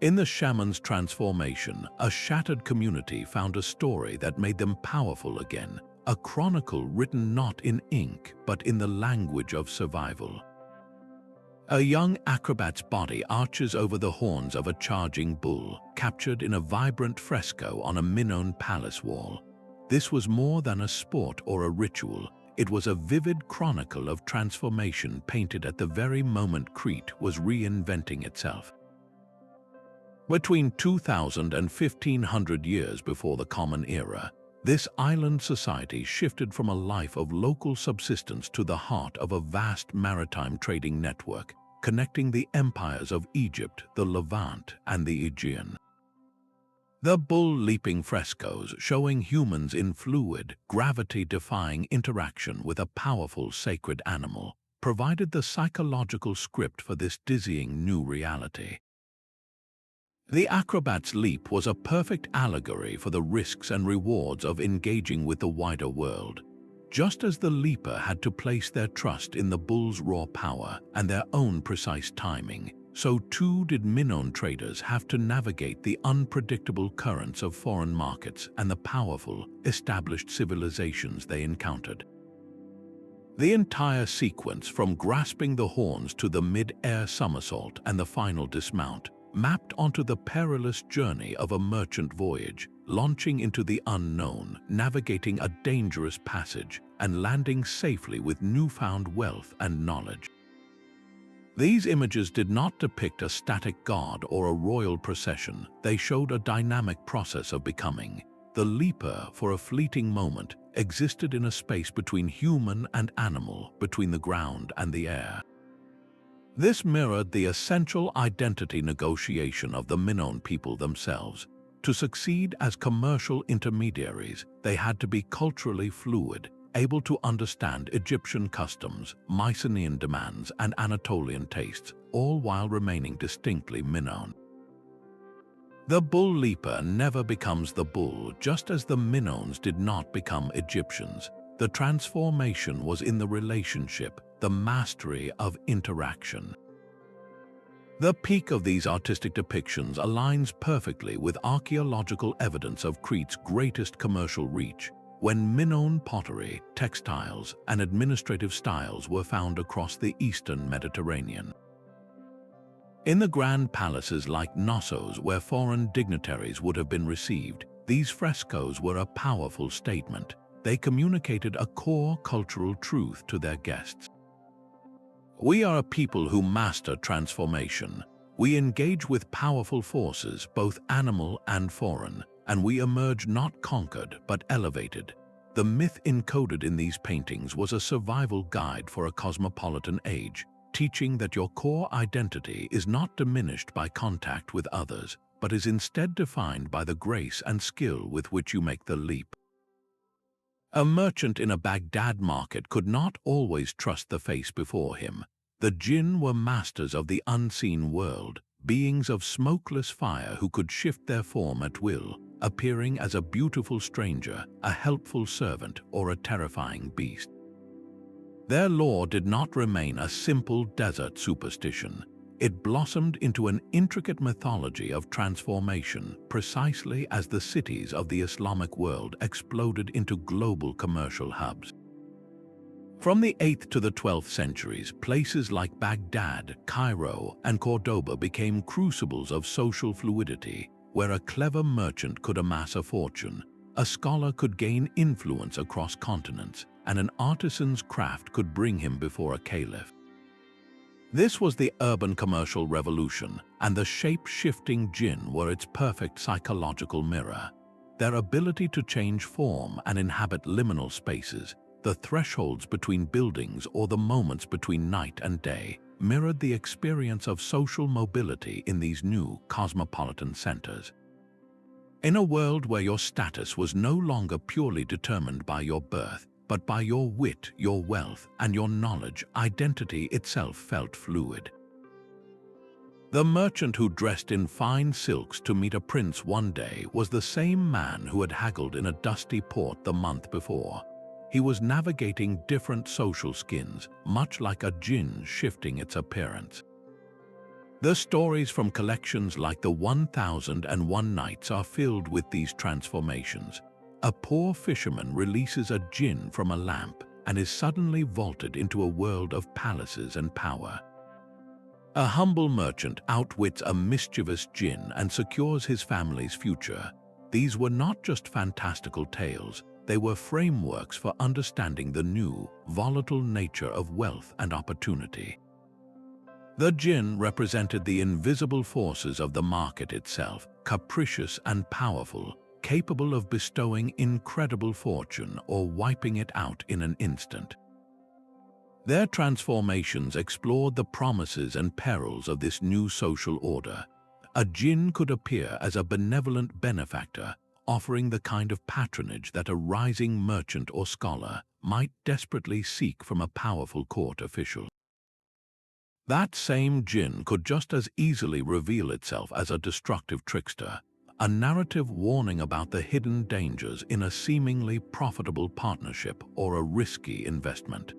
In the shaman's transformation, a shattered community found a story that made them powerful again, a chronicle written not in ink but in the language of survival. A young acrobat's body arches over the horns of a charging bull, captured in a vibrant fresco on a Minoan palace wall. This was more than a sport or a ritual. It was a vivid chronicle of transformation painted at the very moment Crete was reinventing itself. Between 2,000 and 1,500 years before the Common Era, this island society shifted from a life of local subsistence to the heart of a vast maritime trading network, connecting the empires of Egypt, the Levant, and the Aegean. The bull-leaping frescoes showing humans in fluid, gravity-defying interaction with a powerful sacred animal provided the psychological script for this dizzying new reality. The acrobat's leap was a perfect allegory for the risks and rewards of engaging with the wider world. Just as the leaper had to place their trust in the bull's raw power and their own precise timing, so too did Minoan traders have to navigate the unpredictable currents of foreign markets and the powerful, established civilizations they encountered. The entire sequence, from grasping the horns to the mid-air somersault and the final dismount, mapped onto the perilous journey of a merchant voyage, launching into the unknown, navigating a dangerous passage, and landing safely with newfound wealth and knowledge. These images did not depict a static god or a royal procession. They showed a dynamic process of becoming. The leaper, for a fleeting moment, existed in a space between human and animal, between the ground and the air. This mirrored the essential identity negotiation of the Minoan people themselves. To succeed as commercial intermediaries, they had to be culturally fluid, able to understand Egyptian customs, Mycenaean demands, and Anatolian tastes, all while remaining distinctly Minoan. The bull leaper never becomes the bull, just as the Minoans did not become Egyptians. The transformation was in the relationship, the mastery of interaction. The peak of these artistic depictions aligns perfectly with archaeological evidence of Crete's greatest commercial reach, when Minoan pottery, textiles, and administrative styles were found across the eastern Mediterranean. In the grand palaces like Knossos, where foreign dignitaries would have been received, these frescoes were a powerful statement. they communicated a core cultural truth to their guests. We are a people who master transformation. We engage with powerful forces, both animal and foreign, and we emerge not conquered but elevated. The myth encoded in these paintings was a survival guide for a cosmopolitan age, teaching that your core identity is not diminished by contact with others, but is instead defined by the grace and skill with which you make the leap. A merchant in a Baghdad market could not always trust the face before him. The jinn were masters of the unseen world, beings of smokeless fire who could shift their form at will, appearing as a beautiful stranger, a helpful servant, or a terrifying beast. Their lore did not remain a simple desert superstition. It blossomed into an intricate mythology of transformation, precisely as the cities of the Islamic world exploded into global commercial hubs. From the 8th to the 12th centuries, places like Baghdad, Cairo, and Cordoba became crucibles of social fluidity, where a clever merchant could amass a fortune, a scholar could gain influence across continents, and an artisan's craft could bring him before a caliph. This was the urban commercial revolution, and the shape-shifting jinn were its perfect psychological mirror. Their ability to change form and inhabit liminal spaces, the thresholds between buildings or the moments between night and day, mirrored the experience of social mobility in these new cosmopolitan centers. In a world where your status was no longer purely determined by your birth, but by your wit, your wealth, and your knowledge, identity itself felt fluid. The merchant who dressed in fine silks to meet a prince one day was the same man who had haggled in a dusty port the month before. He was navigating different social skins, much like a jinn shifting its appearance. The stories from collections like the 1001 Nights are filled with these transformations. A poor fisherman releases a jinn from a lamp and is suddenly vaulted into a world of palaces and power. A humble merchant outwits a mischievous jinn and secures his family's future. These were not just fantastical tales. They were frameworks for understanding the new, volatile nature of wealth and opportunity. The jinn represented the invisible forces of the market itself, capricious and powerful, capable of bestowing incredible fortune or wiping it out in an instant. Their transformations explored the promises and perils of this new social order. A jinn could appear as a benevolent benefactor, offering the kind of patronage that a rising merchant or scholar might desperately seek from a powerful court official. That same jinn could just as easily reveal itself as a destructive trickster, a narrative warning about the hidden dangers in a seemingly profitable partnership or a risky investment.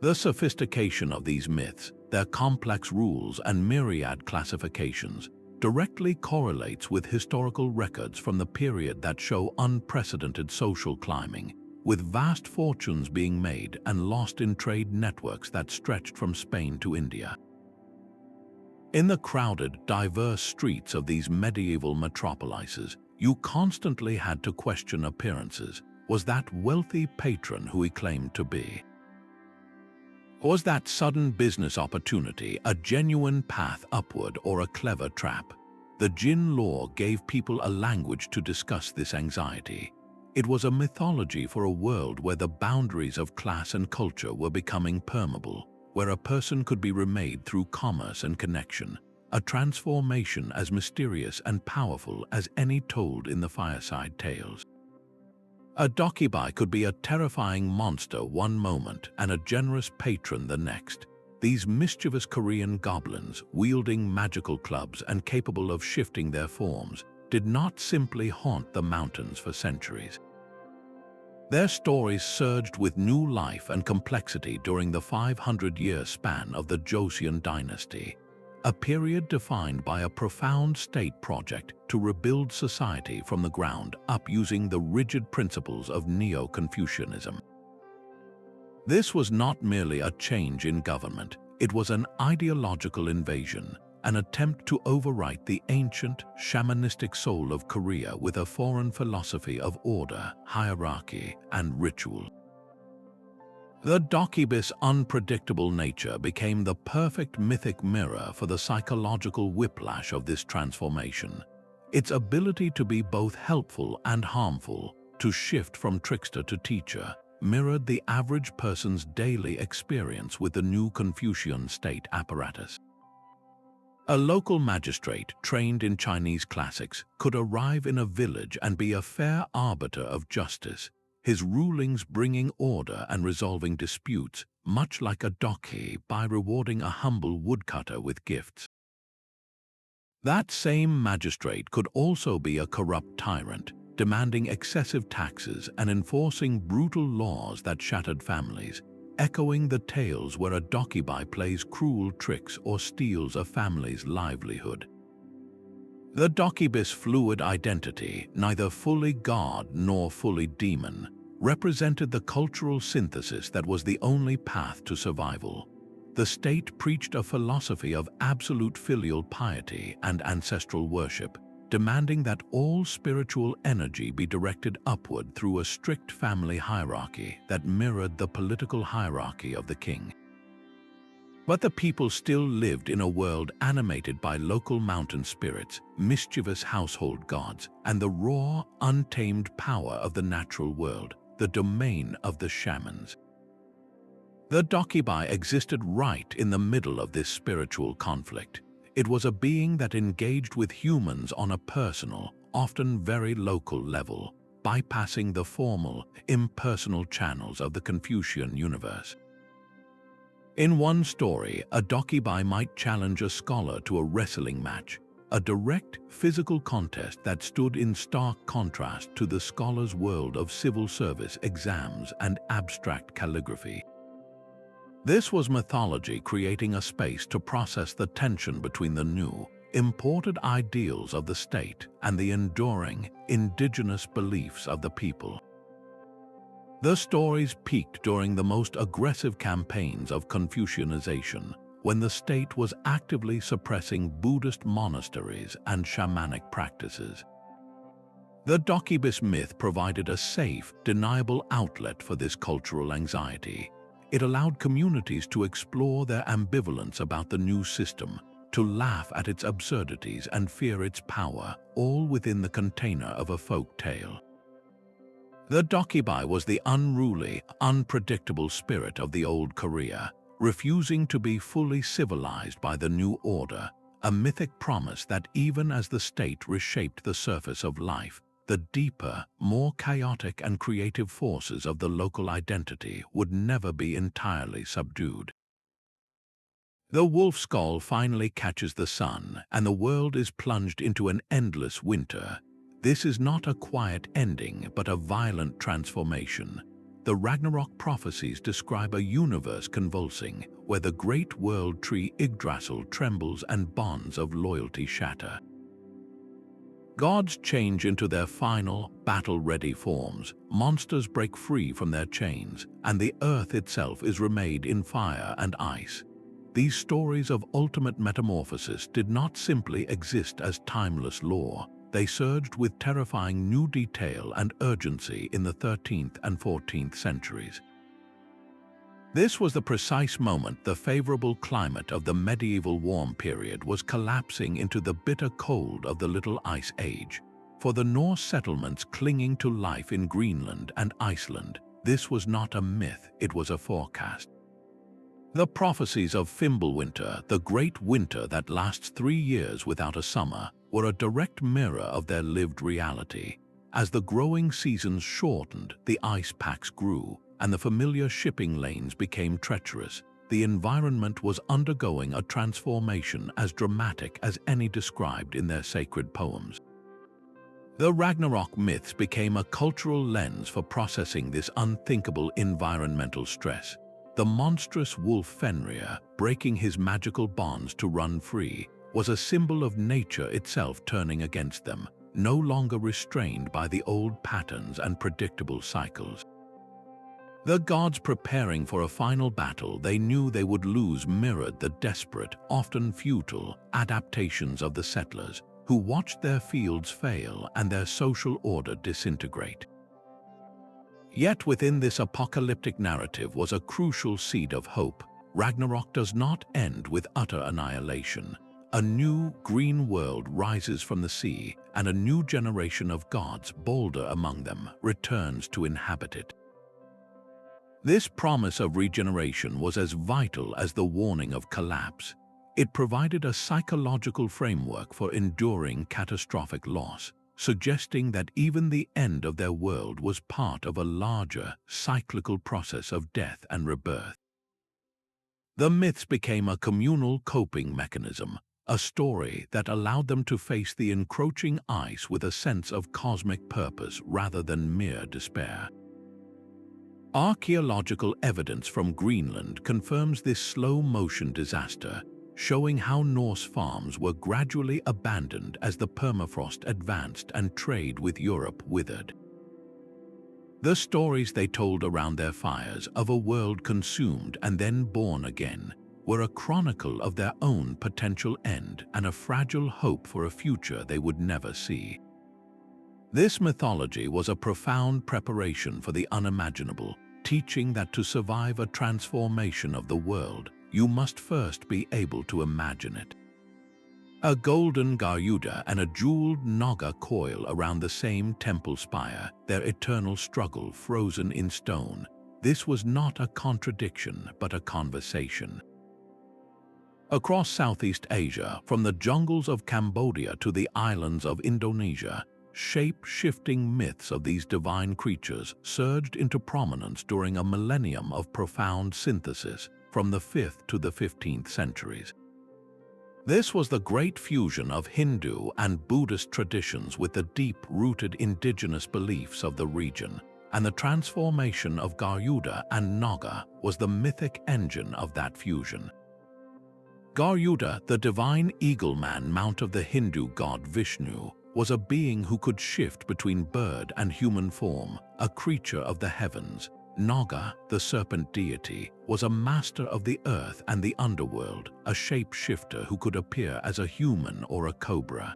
The sophistication of these myths, their complex rules and myriad classifications, directly correlates with historical records from the period that show unprecedented social climbing, with vast fortunes being made and lost in trade networks that stretched from Spain to India. In the crowded, diverse streets of these medieval metropolises, you constantly had to question appearances. Was that wealthy patron who he claimed to be? Was that sudden business opportunity a genuine path upward or a clever trap? The jinn lore gave people a language to discuss this anxiety. It was a mythology for a world where the boundaries of class and culture were becoming permeable, where a person could be remade through commerce and connection, a transformation as mysterious and powerful as any told in the fireside tales. A dokibai could be a terrifying monster one moment and a generous patron the next. These mischievous Korean goblins, wielding magical clubs and capable of shifting their forms, did not simply haunt the mountains for centuries. Their stories surged with new life and complexity during the 500-year span of the Joseon dynasty, a period defined by a profound state project to rebuild society from the ground up using the rigid principles of Neo-Confucianism. This was not merely a change in government, it was an ideological invasion, an attempt to overwrite the ancient, shamanistic soul of Korea with a foreign philosophy of order, hierarchy, and ritual. The Dokibis' unpredictable nature became the perfect mythic mirror for the psychological whiplash of this transformation. Its ability to be both helpful and harmful, to shift from trickster to teacher, mirrored the average person's daily experience with the new Confucian state apparatus. A local magistrate trained in Chinese classics could arrive in a village and be a fair arbiter of justice, his rulings bringing order and resolving disputes, much like a doki, by rewarding a humble woodcutter with gifts. That same magistrate could also be a corrupt tyrant, demanding excessive taxes and enforcing brutal laws that shattered families, echoing the tales where a dokibai plays cruel tricks or steals a family's livelihood. The dokibis' fluid identity, neither fully god nor fully demon, represented the cultural synthesis that was the only path to survival. The state preached a philosophy of absolute filial piety and ancestral worship, demanding that all spiritual energy be directed upward through a strict family hierarchy that mirrored the political hierarchy of the king. But the people still lived in a world animated by local mountain spirits, mischievous household gods, and the raw, untamed power of the natural world, the domain of the shamans. The dokibai existed right in the middle of this spiritual conflict. It was a being that engaged with humans on a personal, often very local level, bypassing the formal, impersonal channels of the Confucian universe. In one story, a dokibai might challenge a scholar to a wrestling match, a direct physical contest that stood in stark contrast to the scholar's world of civil service exams and abstract calligraphy. This was mythology creating a space to process the tension between the new, imported ideals of the state and the enduring, indigenous beliefs of the people. The stories peaked during the most aggressive campaigns of Confucianization, when the state was actively suppressing Buddhist monasteries and shamanic practices. The dokibis myth provided a safe, deniable outlet for this cultural anxiety. It allowed communities to explore their ambivalence about the new system, to laugh at its absurdities and fear its power, all within the container of a folk tale. The dokibai was the unruly, unpredictable spirit of the old Korea, refusing to be fully civilized by the new order, a mythic promise that even as the state reshaped the surface of life, the deeper, more chaotic and creative forces of the local identity would never be entirely subdued. The wolf skull finally catches the sun, and the world is plunged into an endless winter. This is not a quiet ending, but a violent transformation. The Ragnarok prophecies describe a universe convulsing, where the great world tree Yggdrasil trembles and bonds of loyalty shatter. Gods change into their final, battle-ready forms, monsters break free from their chains, and the earth itself is remade in fire and ice. These stories of ultimate metamorphosis did not simply exist as timeless lore. They surged with terrifying new detail and urgency in the 13th and 14th centuries. This was the precise moment the favorable climate of the medieval warm period was collapsing into the bitter cold of the Little Ice Age. For the Norse settlements clinging to life in Greenland and Iceland, this was not a myth, it was a forecast. The prophecies of Fimbulwinter, the great winter that lasts 3 years without a summer, were a direct mirror of their lived reality. As the growing seasons shortened, the ice packs grew, and the familiar shipping lanes became treacherous. The environment was undergoing a transformation as dramatic as any described in their sacred poems. The Ragnarok myths became a cultural lens for processing this unthinkable environmental stress. The monstrous wolf Fenrir, breaking his magical bonds to run free, was a symbol of nature itself turning against them, no longer restrained by the old patterns and predictable cycles. The gods preparing for a final battle they knew they would lose mirrored the desperate, often futile, adaptations of the settlers, who watched their fields fail and their social order disintegrate. Yet within this apocalyptic narrative was a crucial seed of hope. Ragnarok does not end with utter annihilation. A new, green world rises from the sea, and a new generation of gods, bolder among them, returns to inhabit it. This promise of regeneration was as vital as the warning of collapse. It provided a psychological framework for enduring catastrophic loss, suggesting that even the end of their world was part of a larger, cyclical process of death and rebirth. The myths became a communal coping mechanism, a story that allowed them to face the encroaching ice with a sense of cosmic purpose rather than mere despair. Archaeological evidence from Greenland confirms this slow-motion disaster, showing how Norse farms were gradually abandoned as the permafrost advanced and trade with Europe withered. The stories they told around their fires of a world consumed and then born again were a chronicle of their own potential end and a fragile hope for a future they would never see. This mythology was a profound preparation for the unimaginable, teaching that to survive a transformation of the world, you must first be able to imagine it. A golden Garuda and a jeweled Naga coil around the same temple spire, their eternal struggle frozen in stone. This was not a contradiction, but a conversation. Across Southeast Asia, from the jungles of Cambodia to the islands of Indonesia, shape-shifting myths of these divine creatures surged into prominence during a millennium of profound synthesis from the 5th to the 15th centuries. This was the great fusion of Hindu and Buddhist traditions with the deep-rooted indigenous beliefs of the region, and the transformation of Garuda and Naga was the mythic engine of that fusion. Garuda, the divine eagle-man mount of the Hindu god Vishnu, was a being who could shift between bird and human form, a creature of the heavens. Naga, the serpent deity, was a master of the earth and the underworld, a shape-shifter who could appear as a human or a cobra.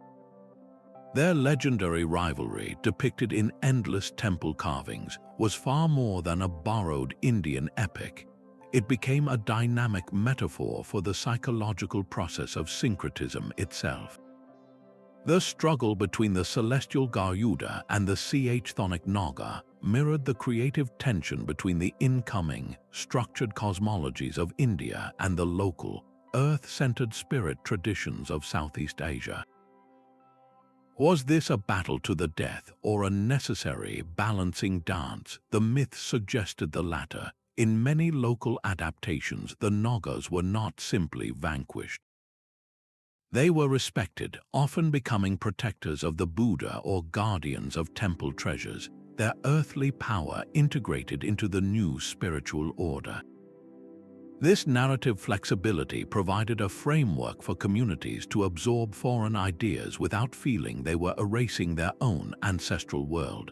Their legendary rivalry, depicted in endless temple carvings, was far more than a borrowed Indian epic. It became a dynamic metaphor for the psychological process of syncretism itself. The struggle between the celestial Garuda and the chthonic Naga mirrored the creative tension between the incoming, structured cosmologies of India and the local, earth-centered spirit traditions of Southeast Asia. Was this a battle to the death or a necessary balancing dance? The myths suggested the latter. In many local adaptations, the Nagas were not simply vanquished. They were respected, often becoming protectors of the Buddha or guardians of temple treasures, their earthly power integrated into the new spiritual order. This narrative flexibility provided a framework for communities to absorb foreign ideas without feeling they were erasing their own ancestral world.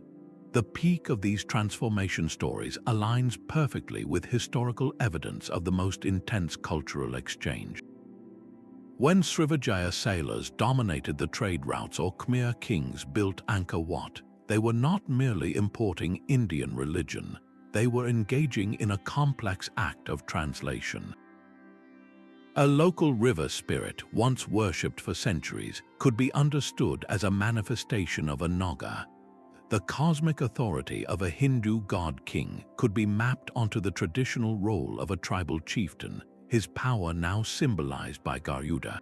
The peak of these transformation stories aligns perfectly with historical evidence of the most intense cultural exchange. When Srivijaya sailors dominated the trade routes or Khmer kings built Angkor Wat, they were not merely importing Indian religion, they were engaging in a complex act of translation. A local river spirit, once worshipped for centuries, could be understood as a manifestation of a Naga. The cosmic authority of a Hindu god-king could be mapped onto the traditional role of a tribal chieftain, his power now symbolized by Garuda.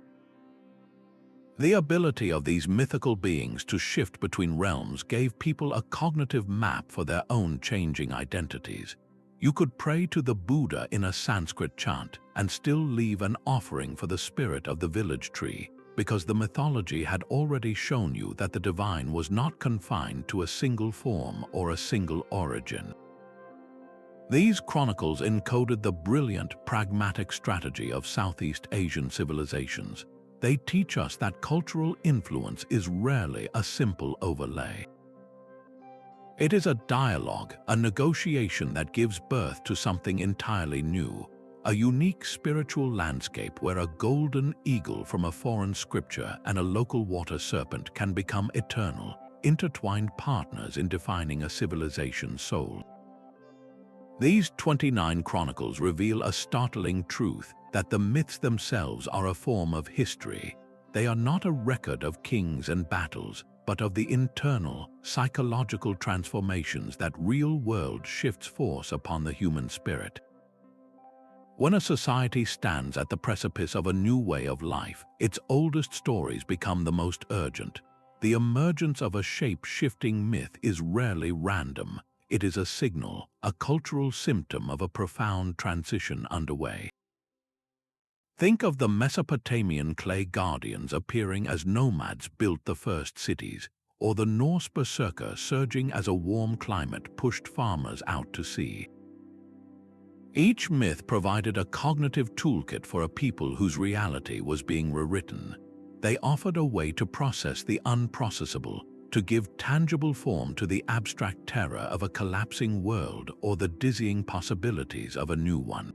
The ability of these mythical beings to shift between realms gave people a cognitive map for their own changing identities. You could pray to the Buddha in a Sanskrit chant and still leave an offering for the spirit of the village tree, because the mythology had already shown you that the divine was not confined to a single form or a single origin. These chronicles encoded the brilliant, pragmatic strategy of Southeast Asian civilizations. They teach us that cultural influence is rarely a simple overlay. It is a dialogue, a negotiation that gives birth to something entirely new, a unique spiritual landscape where a golden eagle from a foreign scripture and a local water serpent can become eternal, intertwined partners in defining a civilization's soul. These 29 chronicles reveal a startling truth that the myths themselves are a form of history. They are not a record of kings and battles, but of the internal, psychological transformations that real-world shifts force upon the human spirit. When a society stands at the precipice of a new way of life, its oldest stories become the most urgent. The emergence of a shape-shifting myth is rarely random. It is a signal, a cultural symptom of a profound transition underway. Think of the Mesopotamian clay guardians appearing as nomads built the first cities, or the Norse Berserker surging as a warm climate pushed farmers out to sea. Each myth provided a cognitive toolkit for a people whose reality was being rewritten. They offered a way to process the unprocessable, to give tangible form to the abstract terror of a collapsing world or the dizzying possibilities of a new one.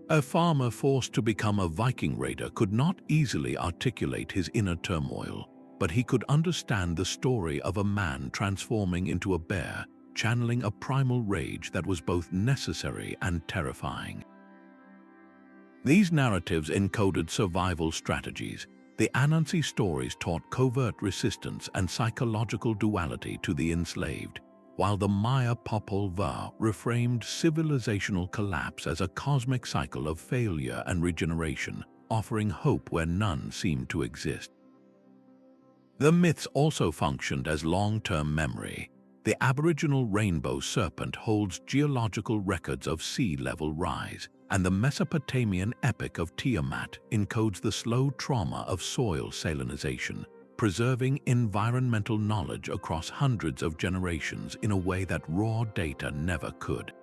A farmer forced to become a Viking raider could not easily articulate his inner turmoil, but he could understand the story of a man transforming into a bear, channeling a primal rage that was both necessary and terrifying. These narratives encoded survival strategies. The Anansi stories taught covert resistance and psychological duality to the enslaved, while the Maya Popol Vuh reframed civilizational collapse as a cosmic cycle of failure and regeneration, offering hope where none seemed to exist. The myths also functioned as long-term memory. The Aboriginal rainbow serpent holds geological records of sea level rise, and the Mesopotamian epic of Tiamat encodes the slow trauma of soil salinization, preserving environmental knowledge across hundreds of generations in a way that raw data never could.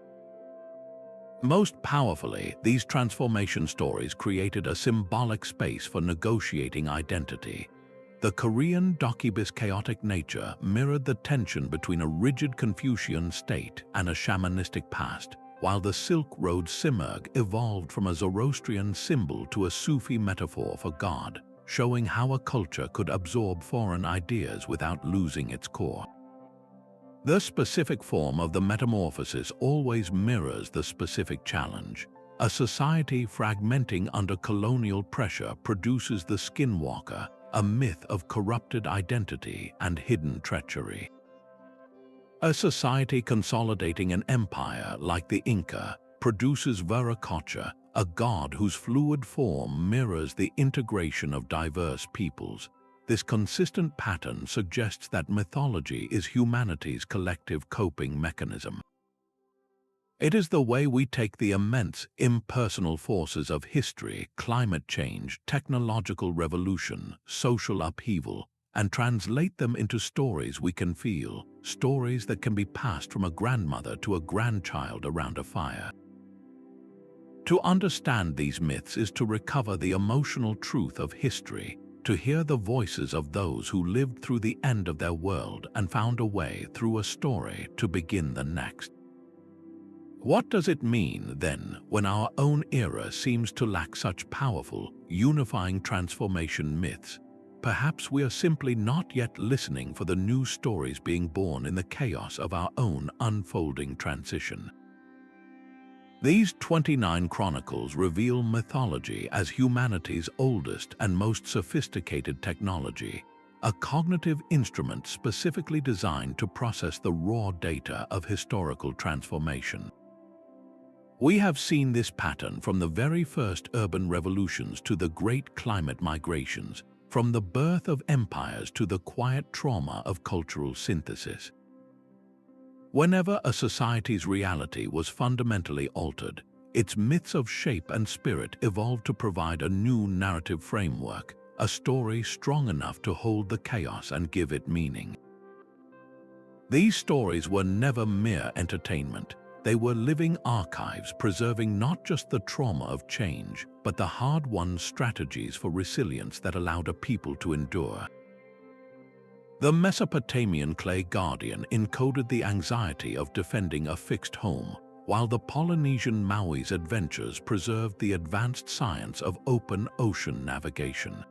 Most powerfully, these transformation stories created a symbolic space for negotiating identity. The Korean Dokib's chaotic nature mirrored the tension between a rigid Confucian state and a shamanistic past, while the Silk Road Simurgh evolved from a Zoroastrian symbol to a Sufi metaphor for God, showing how a culture could absorb foreign ideas without losing its core. The specific form of the metamorphosis always mirrors the specific challenge. A society fragmenting under colonial pressure produces the skinwalker, a myth of corrupted identity and hidden treachery. A society consolidating an empire like the Inca produces Viracocha, a god whose fluid form mirrors the integration of diverse peoples. This consistent pattern suggests that mythology is humanity's collective coping mechanism. It is the way we take the immense, impersonal forces of history, climate change, technological revolution, social upheaval, and translate them into stories we can feel, stories that can be passed from a grandmother to a grandchild around a fire. To understand these myths is to recover the emotional truth of history, to hear the voices of those who lived through the end of their world and found a way through a story to begin the next. What does it mean, then, when our own era seems to lack such powerful, unifying transformation myths? Perhaps we are simply not yet listening for the new stories being born in the chaos of our own unfolding transition. These 29 chronicles reveal mythology as humanity's oldest and most sophisticated technology, a cognitive instrument specifically designed to process the raw data of historical transformation. We have seen this pattern from the very first urban revolutions to the great climate migrations, from the birth of empires to the quiet trauma of cultural synthesis. Whenever a society's reality was fundamentally altered, its myths of shape and spirit evolved to provide a new narrative framework, a story strong enough to hold the chaos and give it meaning. These stories were never mere entertainment. They were living archives preserving not just the trauma of change, but the hard-won strategies for resilience that allowed a people to endure. The Mesopotamian clay guardian encoded the anxiety of defending a fixed home, while the Polynesian Maui's adventures preserved the advanced science of open ocean navigation.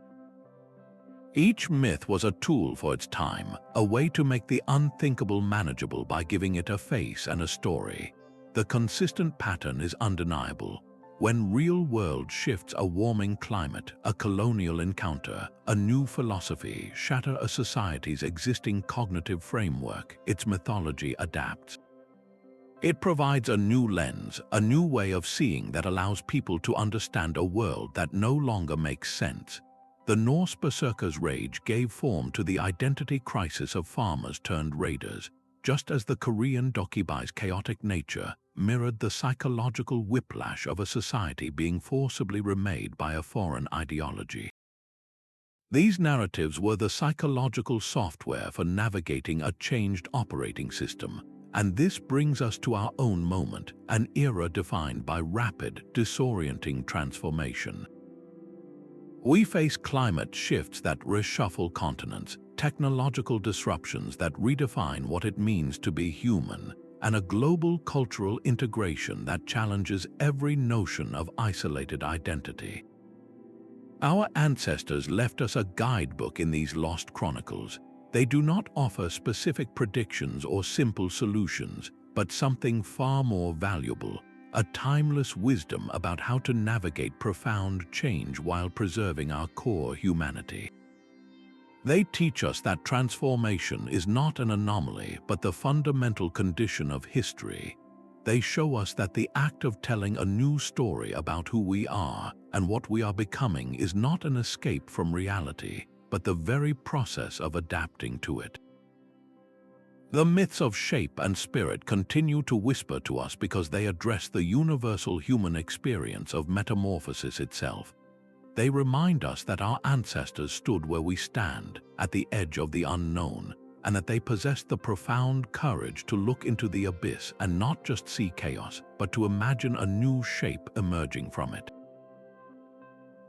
Each myth was a tool for its time, a way to make the unthinkable manageable by giving it a face and a story. The consistent pattern is undeniable. When real-world shifts, a warming climate, a colonial encounter, a new philosophy shatter a society's existing cognitive framework, its mythology adapts. It provides a new lens, a new way of seeing that allows people to understand a world that no longer makes sense. The Norse Berserker's rage gave form to the identity crisis of farmers turned raiders, just as the Korean Dokibai's chaotic nature mirrored the psychological whiplash of a society being forcibly remade by a foreign ideology. These narratives were the psychological software for navigating a changed operating system, and this brings us to our own moment, an era defined by rapid, disorienting transformation. We face climate shifts that reshuffle continents, technological disruptions that redefine what it means to be human, and a global cultural integration that challenges every notion of isolated identity. Our ancestors left us a guidebook in these lost chronicles. They do not offer specific predictions or simple solutions, but something far more valuable, a timeless wisdom about how to navigate profound change while preserving our core humanity. They teach us that transformation is not an anomaly, but the fundamental condition of history. They show us that the act of telling a new story about who we are and what we are becoming is not an escape from reality, but the very process of adapting to it. The myths of shape and spirit continue to whisper to us because they address the universal human experience of metamorphosis itself. They remind us that our ancestors stood where we stand, at the edge of the unknown, and that they possessed the profound courage to look into the abyss and not just see chaos, but to imagine a new shape emerging from it.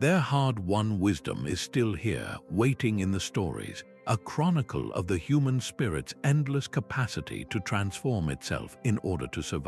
Their hard-won wisdom is still here, waiting in the stories, a chronicle of the human spirit's endless capacity to transform itself in order to survive.